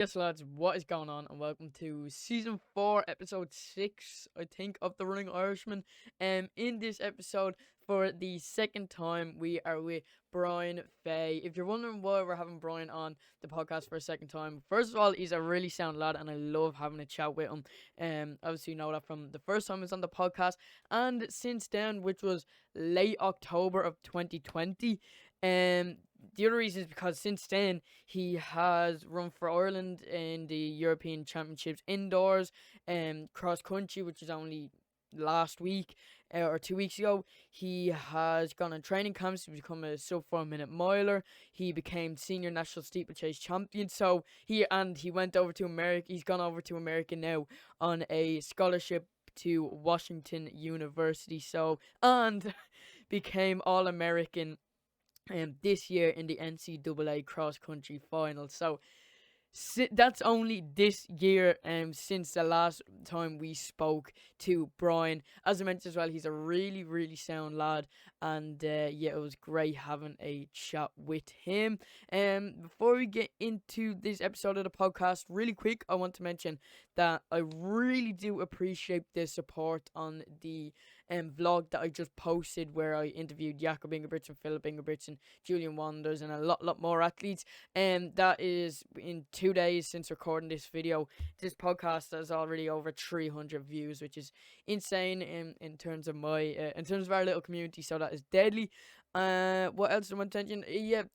Yes, lads, what is going on? And welcome to season 4, episode 6, I think, of The Running Irishman. In this episode, for the second time, we are with Brian Fay. If you're wondering why we're having Brian on the podcast for a second time, first of all, he's a really sound lad, and I love having a chat with him. Obviously, you know that from the first time he was on the podcast, and since then, which was late October of 2020. The other reason is because since then he has run for Ireland in the European Championships indoors, cross country, which is only last week or 2 weeks ago. He has gone on training camps to become a sub 4 minute miler. He became senior national steeplechase champion. So he went over to America. He's gone over to America now on a scholarship to Washington University. And became All-American this year in the NCAA cross country final. So that's only this year since the last time we spoke to Brian. As I mentioned as well, he's a really, really sound lad, and it was great having a chat with him. Before we get into this episode of the podcast, really quick, I want to mention that I really do appreciate the support on the vlog that I just posted, where I interviewed Jakob Ingebrigtsen, Philip Ingebrigtsen, Julian Wanders, and a lot more athletes. That is in 2 days since recording this video. This podcast has already over 300 views, which is insane in terms of our little community. So that is deadly. What else do I want to mention?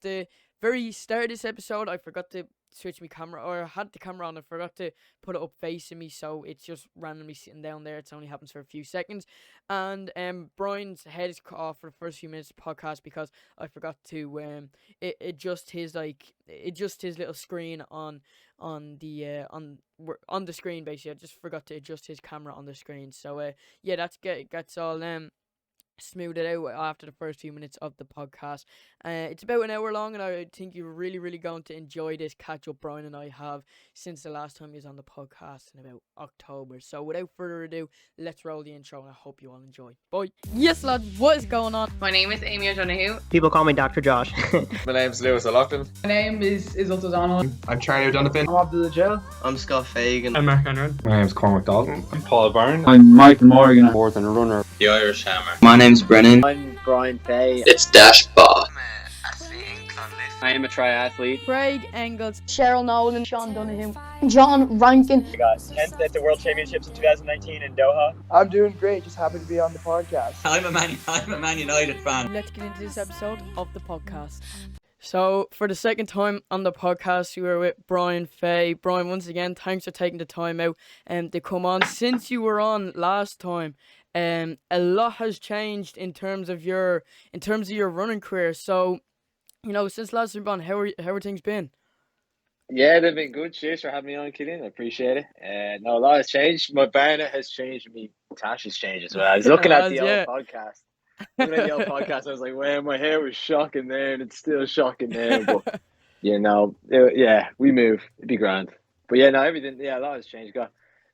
The very start of this episode, I forgot to switch my camera, or I had the camera on. I forgot to put it up facing me, so it's just randomly sitting down there. It's only happens for a few seconds, and Brian's head is cut off for the first few minutes of the podcast because I forgot to adjust his little screen on the screen. Basically, I just forgot to adjust his camera on the screen. So that's all smooth it out after the first few minutes of the podcast. It's about an hour long, and I think you're really, really going to enjoy this catch up Brian and I have since the last time he was on the podcast in about October. So without further ado, let's roll the intro, and I hope you all enjoy. Bye. Yes, lads, what is going on? My name is Amy O'Donoghue. People call me Dr. Josh. My name's Lewis O'Loughlin. My name is Isolde O'Donnell. I'm Charlie O'Donovan. I'm Abdullah Jill. I'm Scott Fagan. I'm Mark Henry. My name's Cormac Dalton. I'm Paul Byrne. I'm Michael Morgan. More than a runner. The Irish Hammer. My name's Brennan. I'm Brian Fay. It's Dash Bar. I am a triathlete. Craig Engels. Cheryl Nolan. Sean Donoghue. John Rankin. I got 10th at the World Championships in 2019 in Doha. I'm doing great. Just happy to be on the podcast. I'm a Man United fan. Let's get into this episode of the podcast. So, for the second time on the podcast, we were with Brian Fay. Brian, once again, thanks for taking the time out to come on. Since you were on last time, a lot has changed in terms of your running career. So, since last time you've been on, how are things been? Yeah, they've been good. Cheers for having me on, Killian. I appreciate it. No, a lot has changed. My Barnet has changed. Me Tash has changed as well. I was looking at the old podcast. I was like, wow, my hair was shocking there, and it's still shocking there. But we move. It'd be grand. But everything. Yeah, a lot has changed. Got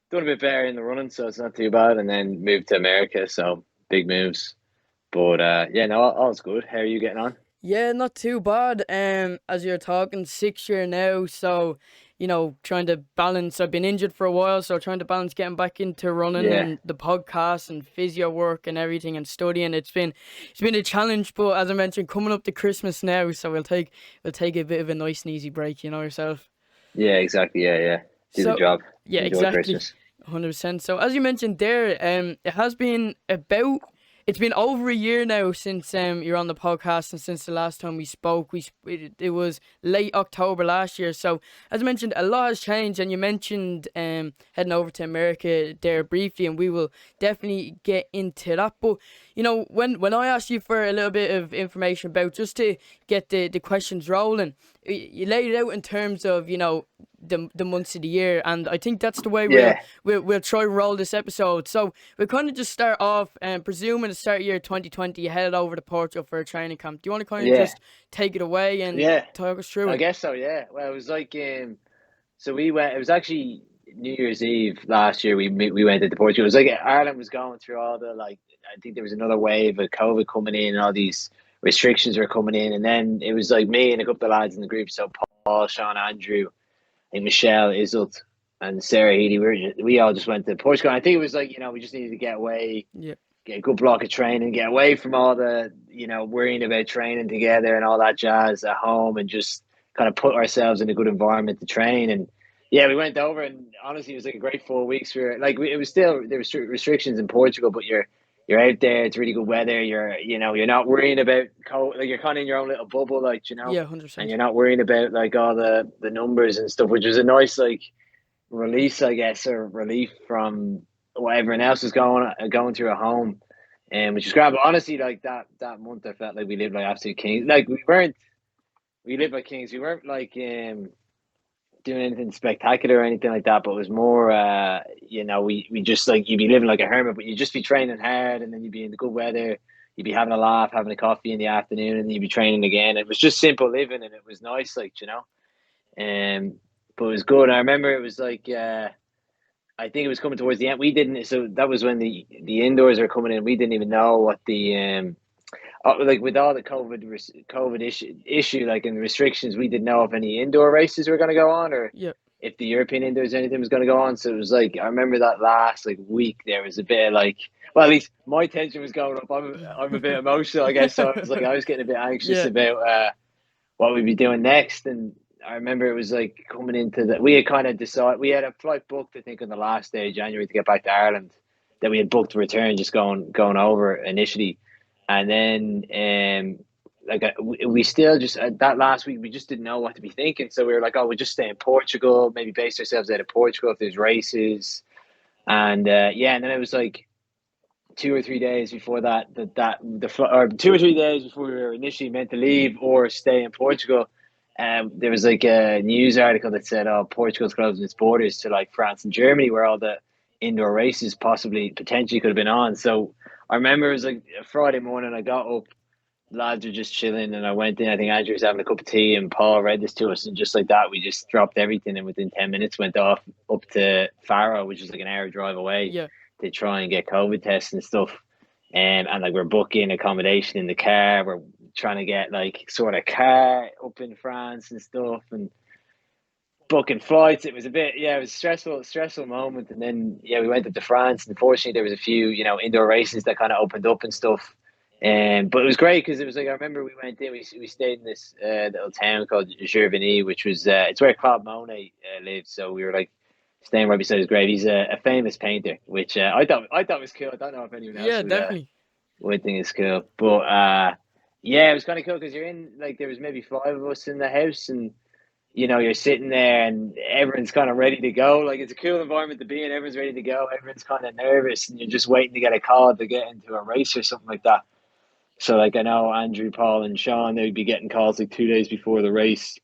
done a bit better in the running, so it's not too bad. And then moved to America, so big moves. But all's good. How are you getting on? Yeah, not too bad. As you're talking, 6 year now, so trying to balance. I've been injured for a while, so trying to balance getting back into running and the podcast and physio work and everything and studying. It's been a challenge, but as I mentioned, coming up to Christmas now, so we'll take a bit of a nice and easy break. Yourself. Yeah, exactly. Yeah. Do the job. Yeah, enjoy exactly. Christmas. 100%. So as you mentioned there, it has been It's been over a year now since you're on the podcast, and since the last time we spoke. It was late October last year. So as I mentioned, a lot has changed, and you mentioned heading over to America there briefly, and we will definitely get into that. But when I asked you for a little bit of information about, just to get the questions rolling, you laid it out in terms of the months of the year, and I think that's the way we'll try to roll this episode. So we'll kind of just start off, presuming the start of year 2020, you headed over to Portugal for a training camp. Do you want to kind of just take it away and talk us through it? I guess so. Yeah. Well, it was like so we went. It was actually New Year's Eve last year. We went into Portugal. It was like Ireland was going through all the I think there was another wave of COVID coming in, and all these restrictions were coming in, and then it was like me and a couple of lads in the group. So Paul, Sean, Andrew. think Michelle Iselt and Sarah Healy, we all just went to Portugal. I think it was like, we just needed to get away, Yeah. get a good block of training, get away from all the, worrying about training together and all that jazz at home, and just kind of put ourselves in a good environment to train. And yeah, we went over, and honestly, it was like a great 4 weeks. It was still, there were restrictions in Portugal, but you're out there. It's really good weather. You're not worrying about cold. Like, you're kind of in your own little bubble, like, Yeah, 100%. and you're not worrying about like all the numbers and stuff, which was a nice like release, I guess, or relief from what everyone else was going through at home, and which is great. But honestly, like that month, I felt like we lived like absolute kings. Like we lived like kings. We weren't like doing anything spectacular or anything like that, but it was more, we just like, you'd be living like a hermit, but you'd just be training hard, and then you'd be in the good weather, you'd be having a laugh, having a coffee in the afternoon, and then you'd be training again. It was just simple living, and it was nice, like, but it was good. I remember it was like, I think it was coming towards the end. We didn't, so that was when the indoors were coming in. We didn't even know what the, like with all the COVID issue, like, and the restrictions, we didn't know if any indoor races were going to go on, or if the European indoors anything was going to go on. So it was like, I remember that last like week, there was a bit of like, well, at least my tension was going up. I'm a bit emotional, I guess. So I was getting a bit anxious about what we'd be doing next. And I remember it was like coming into we had kind of decided, we had a flight booked, I think, on the last day of January to get back to Ireland, that we had booked to return, just going over initially. And then, we still just, that last week, we just didn't know what to be thinking. So we were like, we'll just stay in Portugal, maybe base ourselves out of Portugal if there's races. And and then it was like 2 or 3 days before or 2 or 3 days before we were initially meant to leave or stay in Portugal. There was like a news article that said, Portugal's closing its borders to like France and Germany, where all the indoor races potentially could have been on. So I remember it was like a Friday morning, I got up, lads were just chilling, and I went in. I think Andrew was having a cup of tea, and Paul read this to us, and just like that, we just dropped everything, and within 10 minutes went off up to Faro, which is like an hour drive away, to try and get COVID tests and stuff. And like, we're booking accommodation in the car. We're trying to get like sort of car up in France and stuff, and booking flights. It was it was a stressful moment. And then we went up to France, and fortunately there was a few indoor races that kind of opened up and stuff. But it was great, because it was like, I remember we went in, we stayed in this little town called Gervigny, which was it's where Claude Monet lives. So we were like staying right beside his grave. He's a famous painter, which I thought was cool. I don't know if anyone else would think it's cool, but it was kind of cool, because you're in, like, there was maybe 5 of us in the house, and you're sitting there and everyone's kind of ready to go. Like, it's a cool environment to be in. Everyone's ready to go. Everyone's kind of nervous, and you're just waiting to get a call to get into a race or something like that. So, like, I know Andrew, Paul, and Sean, they'd be getting calls like 2 days before the race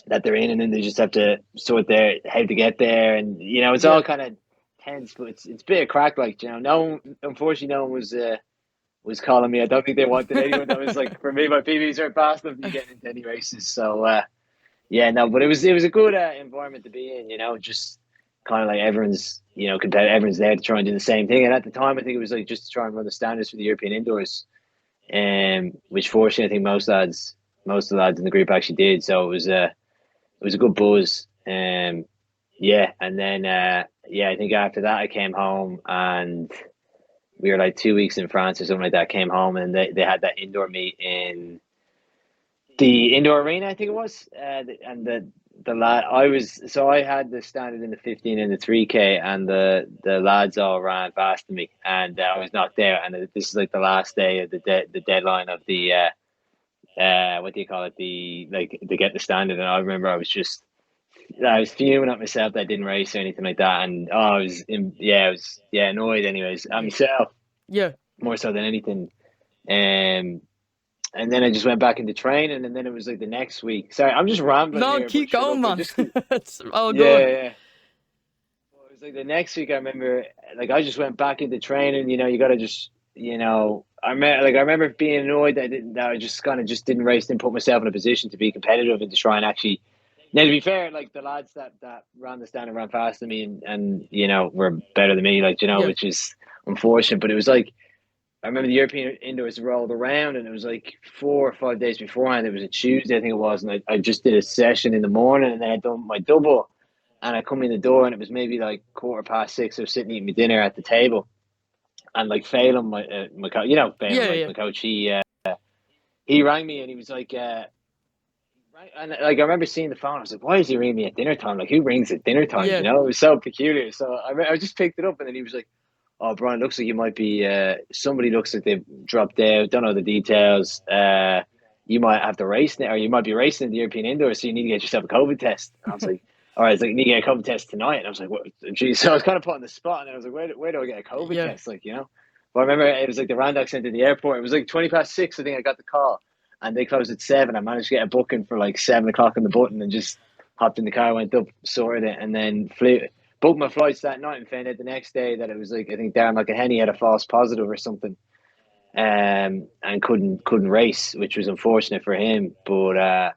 that they're in, and then they just have to sort how to get there. And, it's all kind of tense, but it's a bit of crack. Like, unfortunately, no one was calling me. I don't think they wanted anyone that was like, for me, my PBs are fast enough to be getting into any races. So, but it was a good environment to be in, just kind of like everyone's, competitive. Everyone's there to try and do the same thing. And at the time, I think it was like just to try and run the standards for the European indoors, which fortunately, I think most of the lads in the group actually did. So it was a good buzz. And then, I think after that I came home, and we were like 2 weeks in France or something like that. Came home, and they had that indoor meet in the indoor arena, I think it was, and the lad, I had the standard in the 15 and the 3K, and the lads all ran fast to me, and I was not there. And this is like the last day of the deadline of the what do you call it, to get the standard. And I remember I was fuming at myself that I didn't race or anything like that, and I was annoyed anyways at myself, more so than anything. And then I just went back into training, and then it was like the next week. Sorry, I'm just rambling. No, here, keep going, man. It's all good. Yeah. Well, it was like the next week. I remember, like, I just went back into training. You got to just, I remember being annoyed that I just didn't race, didn't put myself in a position to be competitive and to try and actually. Now, to be fair, like, the lads that ran the standard ran faster than me, and were better than me, like, which is unfortunate. But it was like, I remember the European indoors rolled around, and it was like 4 or 5 days beforehand. It was a Tuesday, I think it was, and I just did a session in the morning, and then I'd done my double, and I come in the door, and it was maybe like 6:15. I was sitting eating my dinner at the table, and like Phelan, my coach, Phelan, like my coach, he rang me, and he was like, right, and like I remember seeing the phone. I was like, "Why is he ringing me at dinner time? Like, who rings at dinner time?" Yeah. You know, it was so peculiar. So I just picked it up, and then he was like, "Oh, Brian, looks like you might be. Somebody looks like they've dropped out. Don't know the details. You might have to race now, or you might be racing in the European indoors. So you need to get yourself a COVID test." And I was like, "All right, it's like you need to get a COVID test tonight." And I was like, "What?" Geez. So I was kind of put on the spot, and I was like, "Where do I get a COVID test?" Like, you know. But I remember it was like the Randox Centre in the airport. It was like 6:20. I think I got the call. And they closed at 7. I managed to get a booking for like 7 o'clock on the button, and just hopped in the car, went up, sorted it, and then booked my flights that night, and found out the next day that it was like, I think Darren McElhenney had a false positive or something, and couldn't race, which was unfortunate for him. But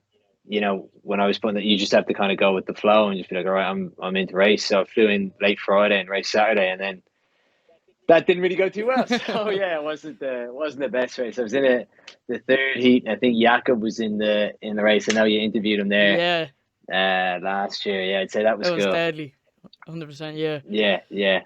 when I was putting that, you just have to kind of go with the flow and just be like, all right, I'm into race. So I flew in late Friday and raced Saturday, and then that didn't really go too well. So yeah, it wasn't the best race. I was in the third heat, and I think Jakob was in the race. I know you interviewed him there. Last year. Yeah, I'd say that was cool. That was deadly. 100%. Yeah. Yeah.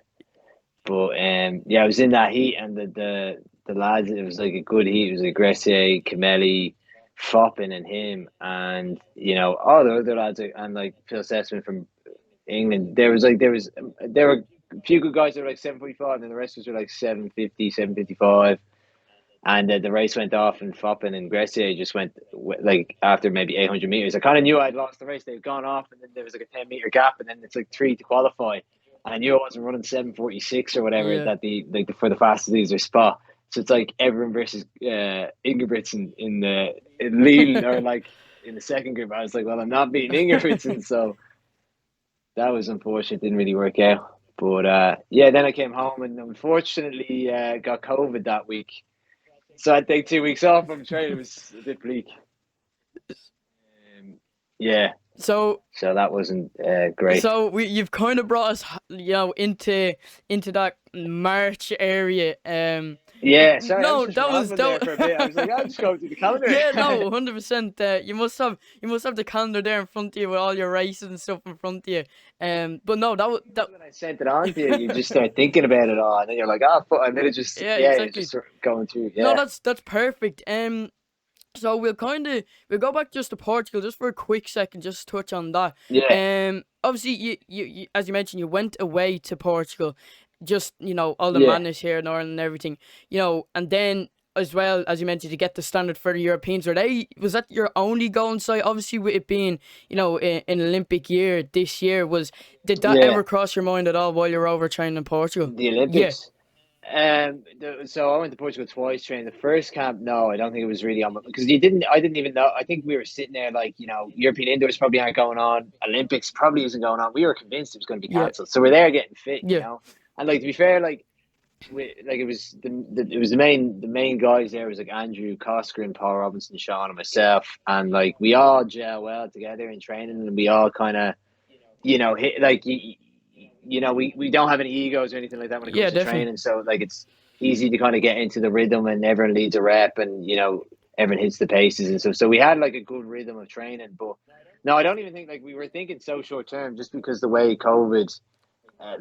But I was in that heat, and the lads. It was like a good heat. It was like Gressier, Camelli, Foppin, and him, and all the other lads, and like Phil Sessman from England. There were a few good guys that were like 7:45, and the rest was like 7:50, 7:55. And the race went off, and Foppin and Gressier just went like after maybe 800 meters. I kind of knew I'd lost the race. They'd gone off, and then there was like a 10-meter gap, and then it's like 3 to qualify. And I knew I wasn't running 7:46 or whatever that for the fastest leader spot. So it's like everyone versus Ingebrigtsen in leading or like in the second group. I was like, well, I'm not beating Ingebrigtsen, so that was unfortunate. Didn't really work out. But then I came home, and unfortunately got COVID that week. So I'd take 2 weeks off from training. It was a bit bleak. So that wasn't great. So you've kind of brought us, into that March area. Yeah, sorry. No, that was there for a bit. I was like, I'll just go through the calendar. Yeah, no, 100%. You must have the calendar there in front of you with all your races and stuff in front of you. But no, that when I sent it on to you, you just start thinking about it all, and then you're like, and then it just exactly. just sort of going through. Yeah. No, that's perfect. So we'll go back just to Portugal just for a quick second, just touch on that. Yeah. Obviously you as you mentioned, you went away to Portugal, just all the madness here in Ireland and everything, and then as well as you mentioned, to get the standard for the Europeans. Was that your only goal in sight? Obviously, with it being an Olympic year this year, did that ever cross your mind at all while you were over training in Portugal? The Olympics. So I went to Portugal twice, trained the first camp. No, I don't think it was really on, because I didn't even know. I think we were sitting there like, European indoors probably aren't going on. Olympics probably isn't going on. We were convinced it was going to be cancelled. So we're there getting fit, And like, to be fair, like, it was the main guys there was like Andrew Cosker, Paul Robinson, Sean, and myself, and like we all gel well together in training, and we all kind of, hit like we don't have any egos or anything like that when it comes to training. So like it's easy to kind of get into the rhythm, and everyone leads a rep, and everyone hits the paces and stuff. So we had like a good rhythm of training. But no, I don't even think, like, we were thinking so short term, just because the way COVID,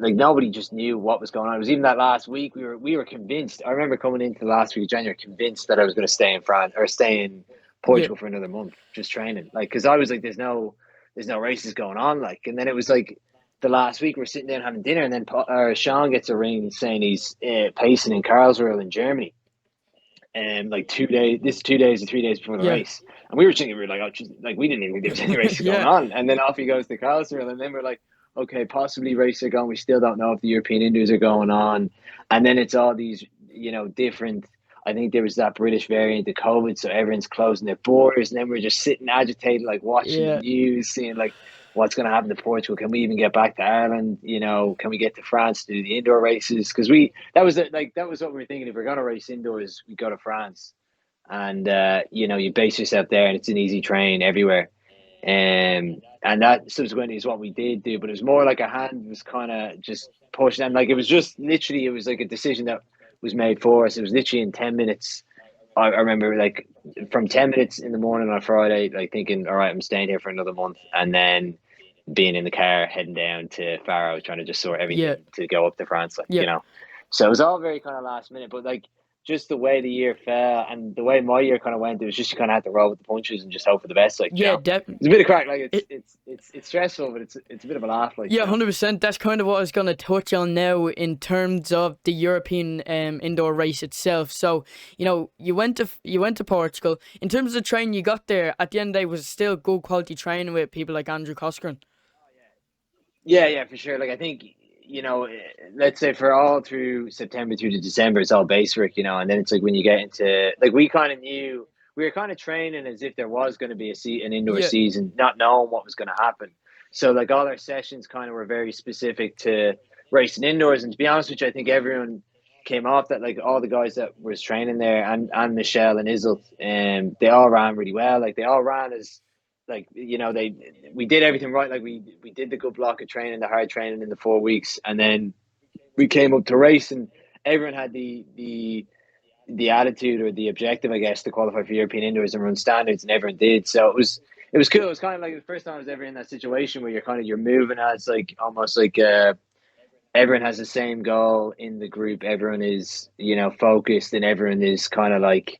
like nobody just knew what was going on. It was even that last week we were convinced. I remember coming into the last week of January convinced that I was going to stay in France or stay in Portugal for another month, just training. Like, because I was like, there's no races going on. Like, and then it was like, the last week we're sitting down having dinner, and then Sean gets a ring saying he's pacing in Karlsruhe in Germany, and like 2 days. This is 2 days or 3 days before the race, and we were thinking, we were like, oh, geez, like we didn't even think there was any races going on, and then off he goes to Karlsruhe, and then we're like, okay, possibly races are going. We still don't know if the European indoors are going on, and then it's all these different. I think there was that British variant of COVID, so everyone's closing their borders, and then we're just sitting agitated, like watching the news, seeing like, what's going to happen to Portugal? Can we even get back to Ireland? Can we get to France to do the indoor races? Because that was what we were thinking. If we're going to race indoors, we go to France, and you base yourself there, and it's an easy train everywhere. And that subsequently is what we did do. But it was more like a hand was kind of just pushing, and like it was just literally, it was like a decision that was made for us. It was literally in 10 minutes. I remember like from 10 minutes in the morning on Friday, like thinking, all right, I'm staying here for another month. And then being in the car, heading down to Faro, trying to just sort everything to go up to France, like, you know. So it was all very kind of last minute, but like just the way the year fell and the way my year kind of went, it was just you kind of had to roll with the punches and just hope for the best. Like, definitely. It's a bit of crack. Like it's stressful, but it's a bit of a laugh. Like, 100%. That's kind of what I was going to touch on now in terms of the European indoor race itself. So, you know, you went to Portugal. In terms of the training you got there, at the end of the day, was still good quality training with people like Andrew Coscoran. Yeah, for sure. Like I think, you know, let's say for all through September through to December, it's all base work, you know, and then it's like when you get into like we kind of knew we were kind of training as if there was going to be an indoor season, not knowing what was going to happen. So like all our sessions kind of were very specific to racing indoors, and to be honest with you, I think everyone came off that, like all the guys that was training there and Michelle and Izzle, they all ran really well. Like they all ran as like, you know, we did everything right. Like we did the good block of training, the hard training in the 4 weeks, and then we came up to race, and everyone had the attitude or the objective, I guess, to qualify for European indoors and run standards, and everyone did. So it was cool. It was kind of like the first time I was ever in that situation where you're moving as like almost like everyone has the same goal in the group. Everyone is, you know, focused, and everyone is kind of like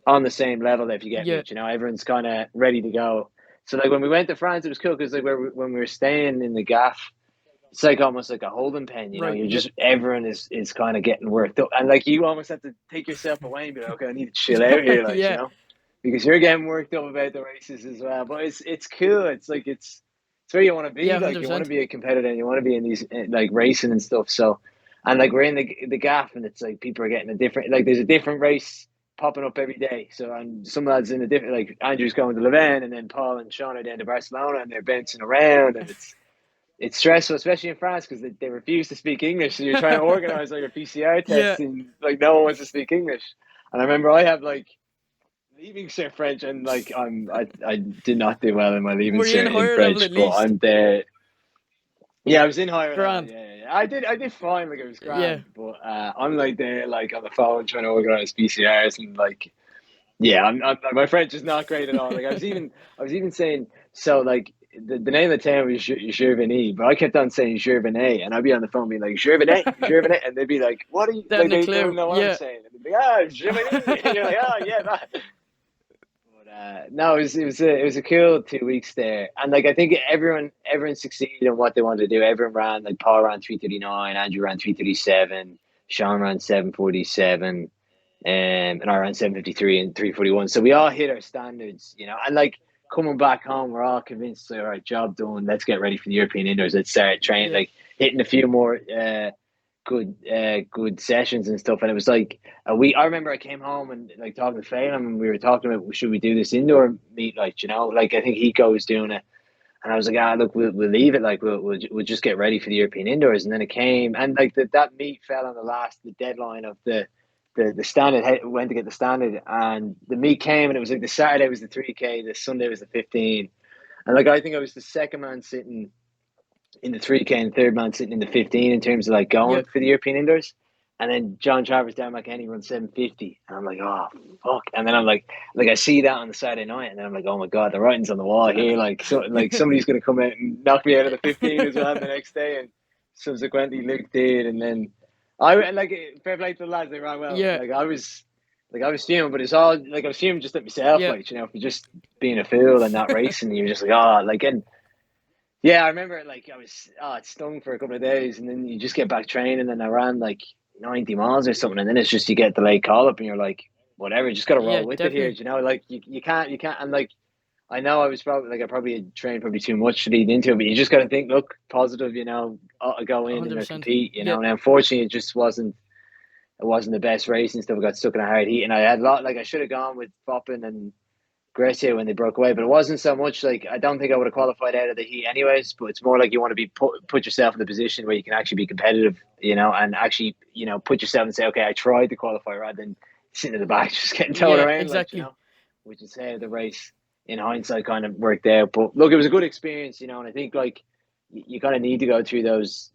on the same level. If you get me, you know, everyone's kind of ready to go. So like when we went to France, it was cool because like when we were staying in the gaff, it's like almost like a holding pen, you know. You're just everyone is kind of getting worked up, and like you almost have to take yourself away and be like, okay, I need to chill out here, like you know, because you're getting worked up about the races as well. But it's cool. It's like it's where you want to be. Like 100%. You want to be a competitor, and you want to be in these like racing and stuff. So, and like we're in the gaff, and it's like people are getting a different, like there's a different race popping up every day. So and some lads in a different, like Andrew's going to Leuven, and then Paul and Sean are down to Barcelona, and they're bouncing around, and it's stressful, especially in France, because they refuse to speak English. So you're trying to organise like your PCR tests, and like no one wants to speak English. And I remember I have like leaving cert French, and like I did not do well in my leaving cert in French, but I'm there. Yeah, I was in higher level. Yeah. I did fine, like it was grand. But I'm like there, like on the phone trying to organise PCRs, and like I'm my French is not great at all. Like I was even saying, so like the name of the town was Gervigny, but I kept on saying Gervigny, and I'd be on the phone being like Gervigny, and they'd be like, what are you? Like, they don't know what I'm saying. And they'd be like, Gervigny, and you're like, oh yeah, that. But no, it was a cool 2 weeks there, and like I think everyone succeeded in what they wanted to do. Everyone ran, like Paul ran 3:39, Andrew ran 3:37, Sean ran 7:47. And I ran 7:53 and 3:41. So we all hit our standards, you know. And like coming back home, we're all convinced, all right, job done. Let's get ready for the European indoors. Let's start training, like hitting a few more good sessions and stuff. And it was like a week. I remember I came home and like talking to Fay, and we were talking about, should we do this indoor meet? Like, you know, like I think Hiko was doing it. And I was like, look, we'll leave it. Like we'll just get ready for the European indoors. And then it came, and like that meet fell on the deadline of the standard. Went to get the standard, and the meet came, and it was like the Saturday was the 3K, the Sunday was the 15, and like I think I was the second man sitting in the 3K and third man sitting in the 15 in terms of like going for the European indoors. And then John Travers down McKenny runs 7:50, and I'm like, oh fuck! And then I'm like I see that on the Saturday night, and then I'm like, oh my god, the writing's on the wall here. Like somebody's gonna come out and knock me out of the 15 as well the next day, and subsequently Luke did, and then. I like fair play to the lads, they ran well. Like I was fuming, but it's all like I was fuming just at myself, like, you know, for just being a fool and not racing. And you're just like, and I remember like it stung for a couple of days, and then you just get back training, and I ran like 90 miles or something, and then it's just you get the late call up, and you're like, whatever, just gotta roll with it here, you know, like you can't, and like. I know I was I probably had trained too much to lead into it, but you just got to think, look, positive, you know, go in 100%. And compete, you know. And unfortunately, it just wasn't the best race and stuff. I got stuck in a hard heat, and I had I should have gone with Foppen and Grecia when they broke away, but it wasn't so much like I don't think I would have qualified out of the heat anyways. But it's more like you want to be put yourself in a position where you can actually be competitive, you know, and actually, you know, put yourself and say, okay, I tried to qualify rather than sitting in the back just getting towed around, exactly. Like, you know, which is how the race. In hindsight kind of worked out, but look, it was a good experience, you know, and I think like you kind of need to go through those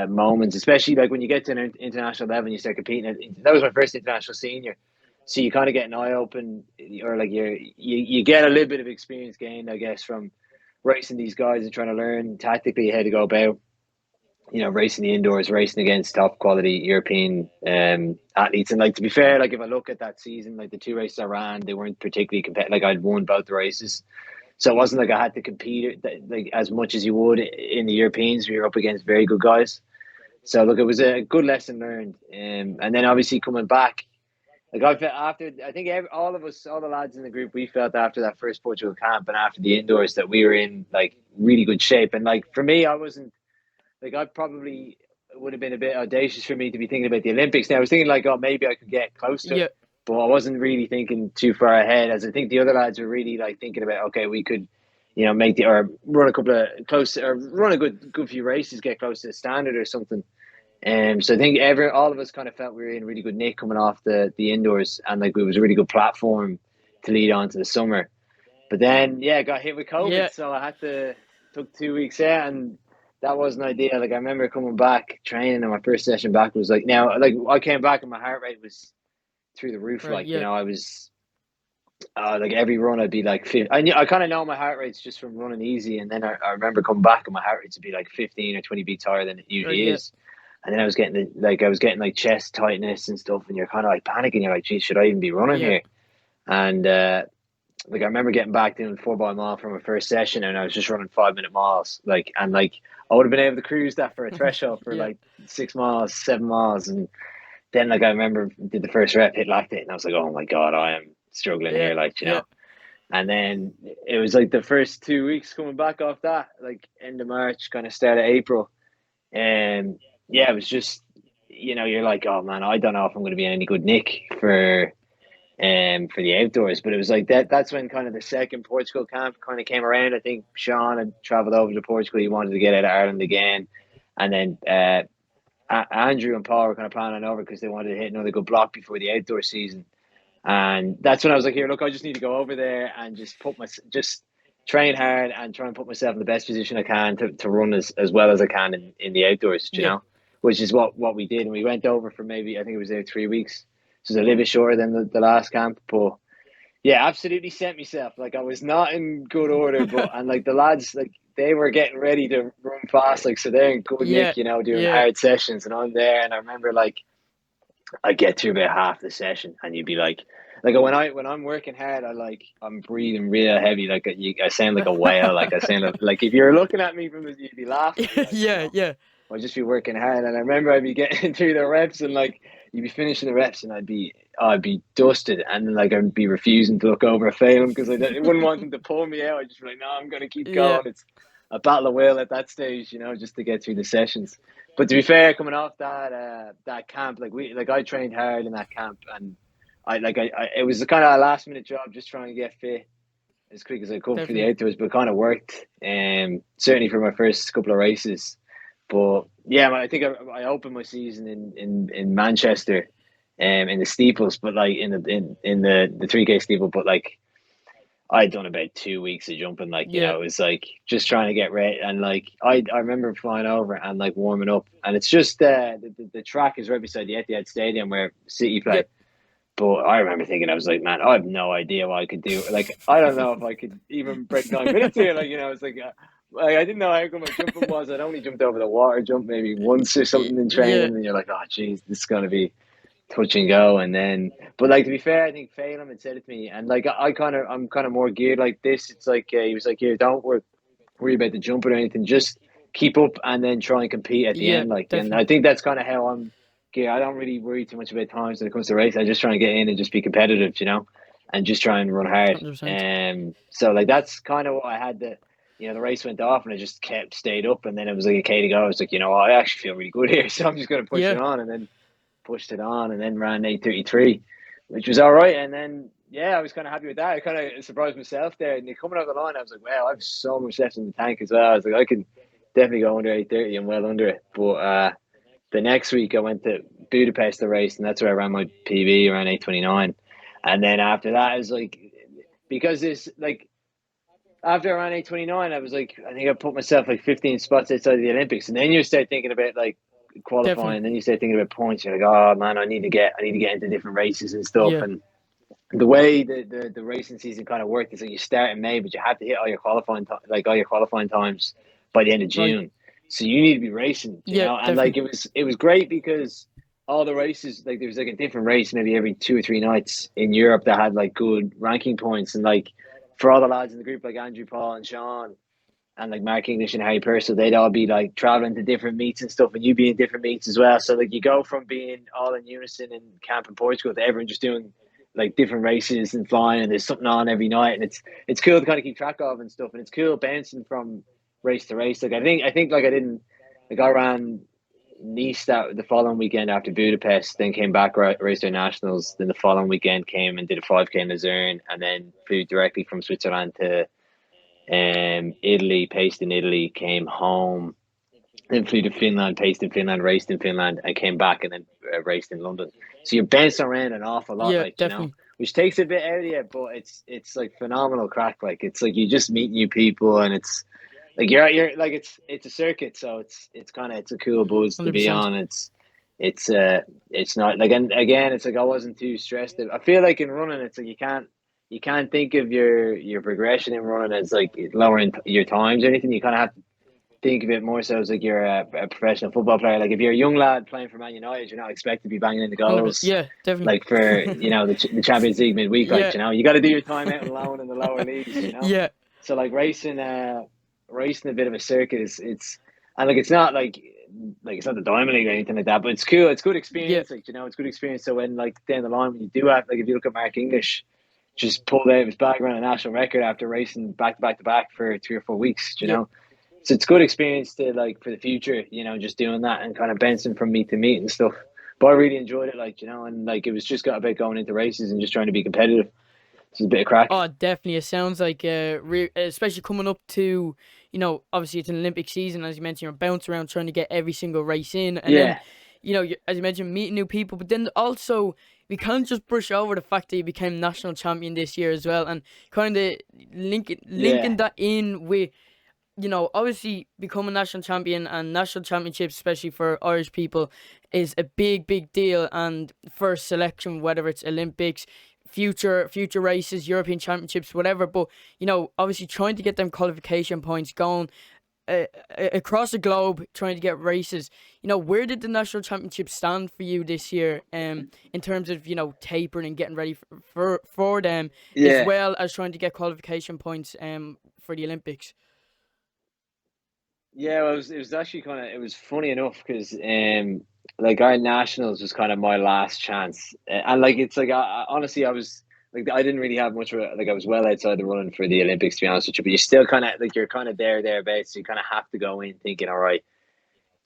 moments, especially like when you get to an international level and you start competing. That was my first international senior, so you kind of get an eye open, or like you get a little bit of experience gained, I guess, from racing these guys and trying to learn tactically how to go about, racing the indoors, racing against top quality European athletes. And like, to be fair, like if I look at that season, like the 2 races I ran, they weren't particularly competitive. Like I'd won both the races. So it wasn't like I had to compete like as much as you would in the Europeans. We were up against very good guys. So look, it was a good lesson learned. And then obviously coming back, like I think all of us, all the lads in the group, we felt after that first Portugal camp and after the indoors that we were in like really good shape. And like for me, I wasn't like, I probably would have been a bit audacious for me to be thinking about the Olympics. Now I was thinking like, oh, maybe I could get close to it. But I wasn't really thinking too far ahead, as I think the other lads were really like thinking about, okay, we could, make or run a couple of close, or run a good few races, get close to the standard or something. So I think all of us kind of felt we were in really good nick coming off the indoors, and like it was a really good platform to lead on to the summer. But then, got hit with COVID, so I took 2 weeks out, and that wasn't ideal. Like I remember coming back training, and my first session back was like, I came back and my heart rate was through the roof. I was like every run I'd be like 50. I kind of know my heart rate's just from running easy, and then I remember coming back and my heart rate to be like 15 or 20 beats higher than it usually is. And then I was getting like chest tightness and stuff, and you're kind of like panicking. You're like, geez, should I even be running here? And like I remember getting back doing 4 by mile from my first session, and I was just running 5-minute miles. Like I would have been able to cruise that for a threshold for like 6 miles, 7 miles, and then like I remember did the first rep, hit lactate, and I was like, oh my god, I am struggling here, like know. And then it was like the first 2 weeks coming back off that, like end of March, kind of start of April, and it was just you're like, oh man, I don't know if I'm going to be in any good nick for the outdoors. But it was like that's when kind of the second Portugal camp kind of came around. I think Sean had travelled over to Portugal. He wanted to get out of Ireland again, and then Andrew and Paul were kind of planning over because they wanted to hit another good block before the outdoor season. And that's when I was like, here, look, I just need to go over there and just train hard and try and put myself in the best position I can to run as well as I can in the outdoors, you know, which is what we did. And we went over for maybe, I think it was there 3 weeks. So it was a little bit shorter than the last camp, but absolutely sent myself. Like I was not in good order, and like the lads, like they were getting ready to run fast, like so they're in good nick, doing hard sessions, and I'm there, and I remember like I get through about half the session, and you'd be like when I'm working hard, I'm breathing real heavy, like I sound like a whale, like I sound like if you're looking at me from you'd be laughing. Like, I'd just be working hard, and I remember I'd be getting through the reps, and like you'd be finishing the reps, and I'd be dusted, and then like I'd be refusing to look over at Phelan because I wouldn't want them to pull me out. I'd just be like, no, I'm gonna keep going. It's a battle of will at that stage, just to get through the sessions. But to be fair, coming off that camp, I trained hard in that camp, and it was a kind of a last minute job, just trying to get fit as quick as I could for the outdoors, but it kind of worked. Certainly for my first couple of races. But I think I opened my season in Manchester, in the steeples, but like in the 3K steeple, but like I'd done about 2 weeks of jumping, it was like just trying to get ready, and like I remember flying over and like warming up, and it's just the track is right beside the Etihad Stadium where City play. But I remember thinking, I was like, man, I have no idea what I could do. Like I don't know if I could even break 9 minutes here. It's like. I didn't know how good my jumping was. I'd only jumped over the water jump maybe once or something in training, and you're like, oh, geez, this is going to be touch and go. And then, but like to be fair, I think Phelan had said it to me, and like I'm kind of more geared like this. It's like he was like, here, don't worry about the jump or anything. Just keep up and then try and compete at the end. And I think that's kind of how I'm geared. I don't really worry too much about times when it comes to race. I just try and get in and just be competitive, and just try and run hard. 100%. So like that's kind of what I had to. The race went off and I just stayed up, and then it was like okay to go. I was like, I actually feel really good here, so I'm just going to push it on, and then pushed it on, and then ran 8:33, which was all right. And then I was kind of happy with that. I kind of surprised myself there. And coming over the line, I was like, wow, I have so much left in the tank as well. I was like, I can definitely go under 8:30 and well under it. But the next week I went to Budapest to race, and that's where I ran my PB around 8:29. And then after that, I was like, because this like. after I ran 8:29, I was like, I think I put myself like 15 spots outside of the Olympics, and then you start thinking about like qualifying, Definitely. and then you start thinking about points. You're like, oh man, I need to get into different races and stuff. Yeah. And the way the racing season kind of worked is like you start in May, but you have to hit all your qualifying times by the end of June. Right. So you need to be racing, you Yeah, know. And like definitely. it was great because all the races, like there was like a different race maybe every 2 or 3 nights in Europe that had like good ranking points, and like for all the lads in the group like Andrew, Paul, and Sean, and like Mark English and Harry Purcell, they'd all be like traveling to different meets and stuff, and you be in different meets as well. So like you go from being all in unison in camp in Portugal to everyone just doing like different races and flying, and there's something on every night, and it's cool to kind of keep track of and stuff, and it's cool bouncing from race to race. Like I think like I ran Nice that the following weekend after Budapest, then came back, raced our nationals, then the following weekend came and did a 5K in Luzerne, and then flew directly from Switzerland to Italy, paced in Italy, came home, then flew to Finland, paced in Finland, raced in Finland, and came back and then raced in London. So you're bouncing around an awful lot, Yeah, like, you know, definitely. which takes a bit out of you, but it's like phenomenal crack. Like it's like you just meet new people, and it's like you're like it's a circuit, so it's a cool buzz to be 100%. on. It's not like, and again, it's like I wasn't too stressed. I feel like in running, it's like you can't think of your progression in running as like lowering your times or anything. You kind of have to think of it more so as like you're a professional football player. Like if you're a young lad playing for Man United, you're not expected to be banging in the 100%. goals. Yeah, definitely. Like for the Champions League midweek, like, Yeah. you know, you got to do your time out on loan in the lower leagues, you know. Yeah. So like racing a bit of a circuit is and like it's not like it's not the Diamond League or anything like that, but it's cool. It's good experience, like, you know, it's good experience. So when like down the line when you do have, like, if you look at Mark English, just pulled out of his bag, ran a national record after racing back to back for 3 or 4 weeks, you Yeah. know. So it's good experience to like for the future, you know, just doing that and kind of bouncing from meet to meet and stuff. But I really enjoyed it, like, you know, and like it was just got about going into races and just trying to be competitive. It's a bit of crack. Oh, definitely. It sounds like, especially coming up to, you know, obviously it's an Olympic season, as you mentioned, you're bouncing around trying to get every single race in. And then, you know, as you mentioned, meeting new people. But then also, we can't just brush over the fact that you became national champion this year as well. And kind of linking that in with, you know, obviously becoming national champion and national championships, especially for Irish people, is a big, big deal. And first selection, whether it's Olympics, future races, European Championships, whatever. But, you know, obviously trying to get them qualification points going across the globe, trying to get races. You know, where did the national championships stand for you this year? In terms of, you know, tapering and getting ready for them, as well as trying to get qualification points for the Olympics. Yeah, well, it was actually it was funny enough because like our nationals was kind of my last chance, and like it's like honestly I was like I didn't really have much of like I was well outside the running for the Olympics, to be honest with you, but you still kind of like you're kind of thereabouts, so you kind of have to go in thinking, all right,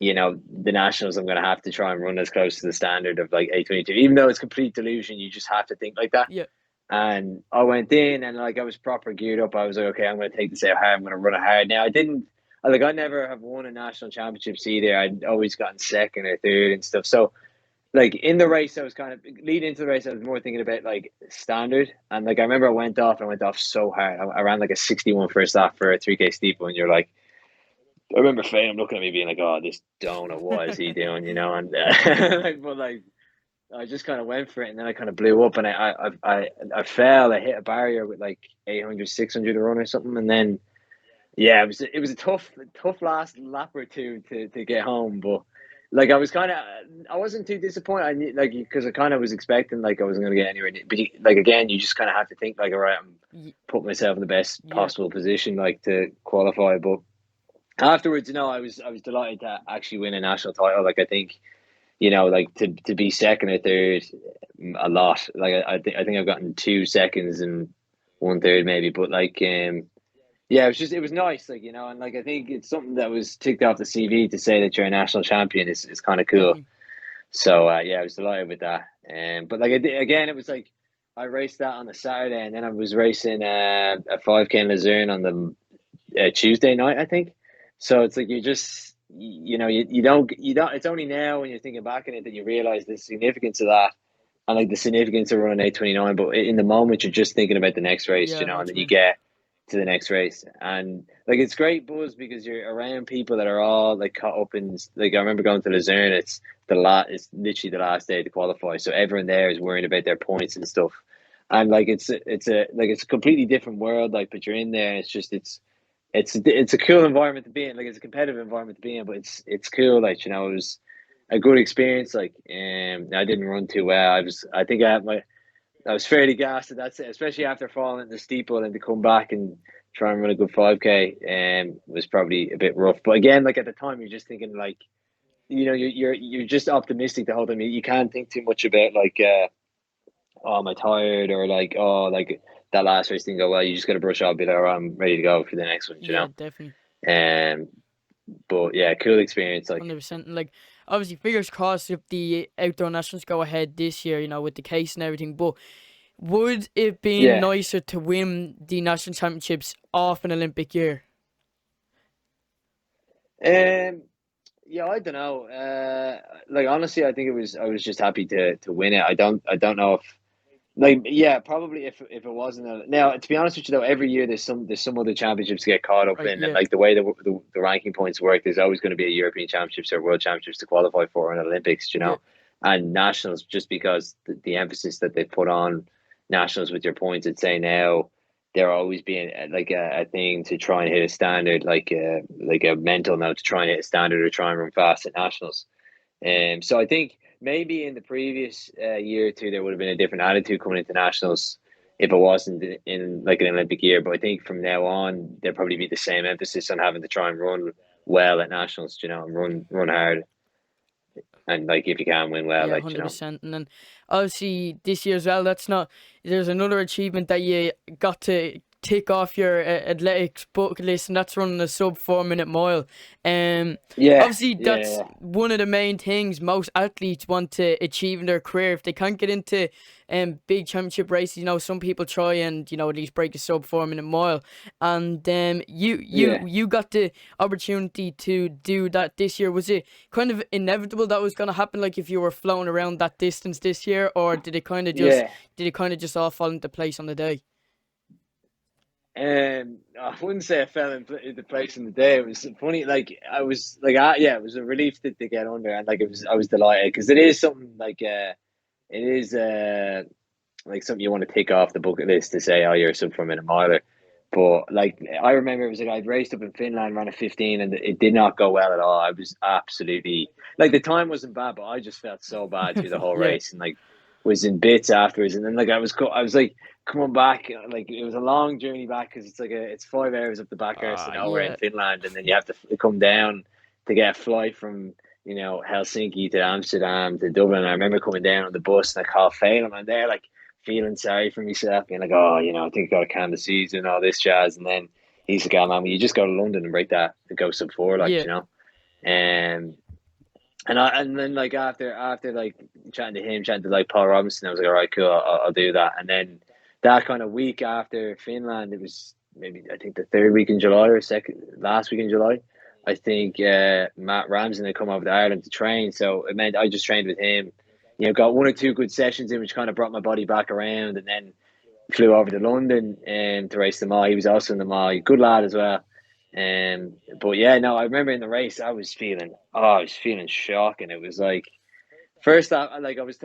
you know, the nationals I'm going to have to try and run as close to the standard of like 8:22, even though it's complete delusion, you just have to think like that. Yeah. And I went in and like I was proper geared up. I was like, okay, I'm going to take this out hard. I'm going to run it hard. Now I never have won a national championships either. I'd always gotten second or third and stuff. So like in the race, I was kind of leading into the race. I was more thinking about like standard. And like, I remember I went off so hard. I ran like a 61 first off for a 3K steeple. And you're like, I remember Fay, I'm looking at me being like, oh, this donut, what is he doing? You know? And like, I just kind of went for it, and then I kind of blew up, and I fell. I hit a barrier with like 800, 600 to run or something, and then yeah, it was a tough last lap or two to get home, but like I wasn't too disappointed. I knew, like, because I kind of was expecting like I wasn't going to get anywhere. But like again, you just kind of have to think like, all right, I'm putting myself in the best possible position like to qualify. But afterwards, you know, I was delighted to actually win a national title. Like I think, you know, like to be second or third, a lot. Like I think I've gotten 2 seconds and 1/3 maybe, but like yeah, it was nice, like, you know, and like I think it's something that was ticked off the CV to say that you're a national champion is kind of cool. Definitely. So yeah, I was delighted with that. But like again, it was like I raced that on the Saturday, and then I was racing a 5K in Luzerne on the Tuesday night, I think. So it's like you just, you know, you don't. It's only now when you're thinking back on it that you realize the significance of that, and like the significance of running 8:29. But in the moment, you're just thinking about the next race, Yeah, you know, what and then you you mean. get to the next race. And like it's great buzz because you're around people that are all like caught up in, like I remember going to Luzerne, it's literally the last day to qualify, so everyone there is worrying about their points and stuff. And like it's a completely different world, like, but you're in there and it's a cool environment to be in. Like it's a competitive environment to be in, but it's cool. Like, you know, it was a good experience. Like, I didn't run too well. I was fairly gassed. That's it, especially after falling in the steeple, and to come back and try and run a good 5K. Was probably a bit rough. But again, like at the time, you're just thinking like, you know, you're just optimistic the whole time. You can't think too much about like, oh, am I tired, or like, oh, like that last race didn't go well. You just got to brush off, be like, oh, I'm ready to go for the next one. You know, definitely. But yeah, cool experience. Like 100%. Like obviously, fingers crossed if the outdoor nationals go ahead this year, you know, with the case and everything. But would it be nicer to win the national championships off an Olympic year? Yeah, I don't know. Like honestly, I think I was just happy to win it. I don't know if, like, yeah, probably if it wasn't now, to be honest with you though, every year there's some other championships to get caught up in, and like the way the ranking points work, there's always going to be a European Championships or World Championships to qualify for, an Olympics, you know, and nationals, just because the emphasis that they put on nationals with your points, I'd say now there always being like a thing to try and hit a standard, like a mental note to try and hit a standard or try and run fast at nationals. So I think maybe in the previous year or two there would have been a different attitude coming into nationals if it wasn't in like an Olympic year. But I think from now on there'll probably be the same emphasis on having to try and run well at nationals, you know, and run hard. And like if you can win well, like 100%. You know. And then obviously this year as well, there's another achievement that you got to tick off your athletics bucket list, and that's running a sub 4 minute mile. Obviously that's one of the main things most athletes want to achieve in their career. If they can't get into big championship races, you know, some people try and, you know, at least break a sub 4 minute mile, and you got the opportunity to do that this year. Was it kind of inevitable that was going to happen, like if you were floating around that distance this year, or did it kind of just all fall into place on the day? I wouldn't say I fell into place in the day. It was funny. Like I was like, it was a relief to get under, and like I was delighted because it is something like like something you want to tick off the bucket list to say, oh, you're a sub 4 minute miler. But like I remember it was like I'd raced up in Finland, ran a 15, and it did not go well at all. I was absolutely, like, the time wasn't bad, but I just felt so bad through the whole race, and like was in bits afterwards. And then like I was like coming back, like it was a long journey back because it's 5 hours up the back arse of nowhere in Finland, and then you have to come down to get a flight from, you know, Helsinki to Amsterdam to Dublin. I remember coming down on the bus and I called Fay, and I'm there like feeling sorry for myself, being like, oh, you know, I think I got to can the season, all this jazz. And then he's like, oh man, well, you just go to London and break that and go sub 4, like, you know. And then like after like chatting to like Paul Robinson, I was like, all right, cool, I'll do that. And then that kind of week after Finland, it was maybe I think the third week in July or last week in July, I think Matt Ramsden had come over to Ireland to train, so it meant I just trained with him. You know, got 1 or 2 good sessions in, which kind of brought my body back around, and then flew over to London to race the mile. He was also in the mile, good lad as well. But yeah, no, I remember in the race I was feeling shock, and it was like first lap, like I was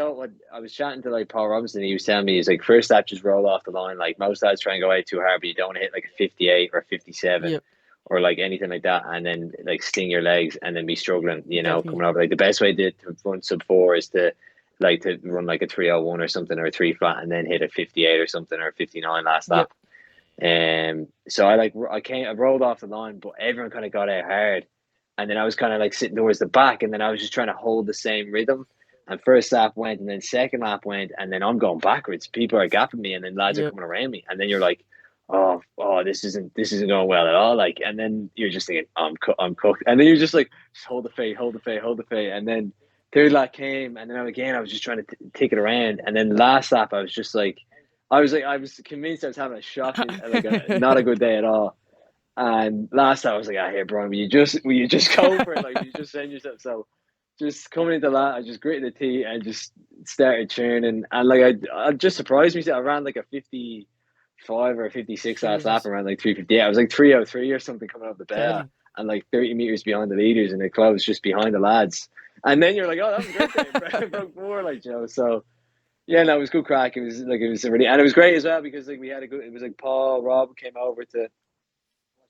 chatting to like Paul Robinson. He was telling me, he's like, first lap just roll off the line. Like most lads try and go out too hard, but you don't want to hit like a 58 or a 57 or like anything like that, and then like sting your legs and then be struggling, you know, coming over. Like the best way to run sub 4 is to run like a 301 or something, or a 3 flat, and then hit a 58 or something, or a 59 last lap. So I rolled off the line, but everyone kind of got out hard, and then I was kind of like sitting towards the back, and then I was just trying to hold the same rhythm. And first lap went, and then second lap went, and then I'm going backwards. People are gapping me, and then lads are coming around me, and then you're like, oh, this isn't going well at all. Like, and then you're just thinking, I'm cooked, and then you're just like, just hold the fate, and then third lap came, and then I was just trying to tick it around, and then last lap I was convinced I was having a shot, not a good day at all. And last time I was like, hey Brian, will you just go for it? Like, you just send yourself. So just coming into that, I just gritted the teeth and just started churning, and like I just surprised myself. I ran like a or 56 last Jesus. lap and ran like 3:58. I was like 3:03 or something coming up the bell, Deadly. and like 30 meters behind the leaders, and it closed just behind the lads. And then you're like, oh, that was a great day. Broke 4, like, you know. So yeah, no, it was good crack. It was really, and it was great as well because like we had a good. It was like Paul Robb came over to watch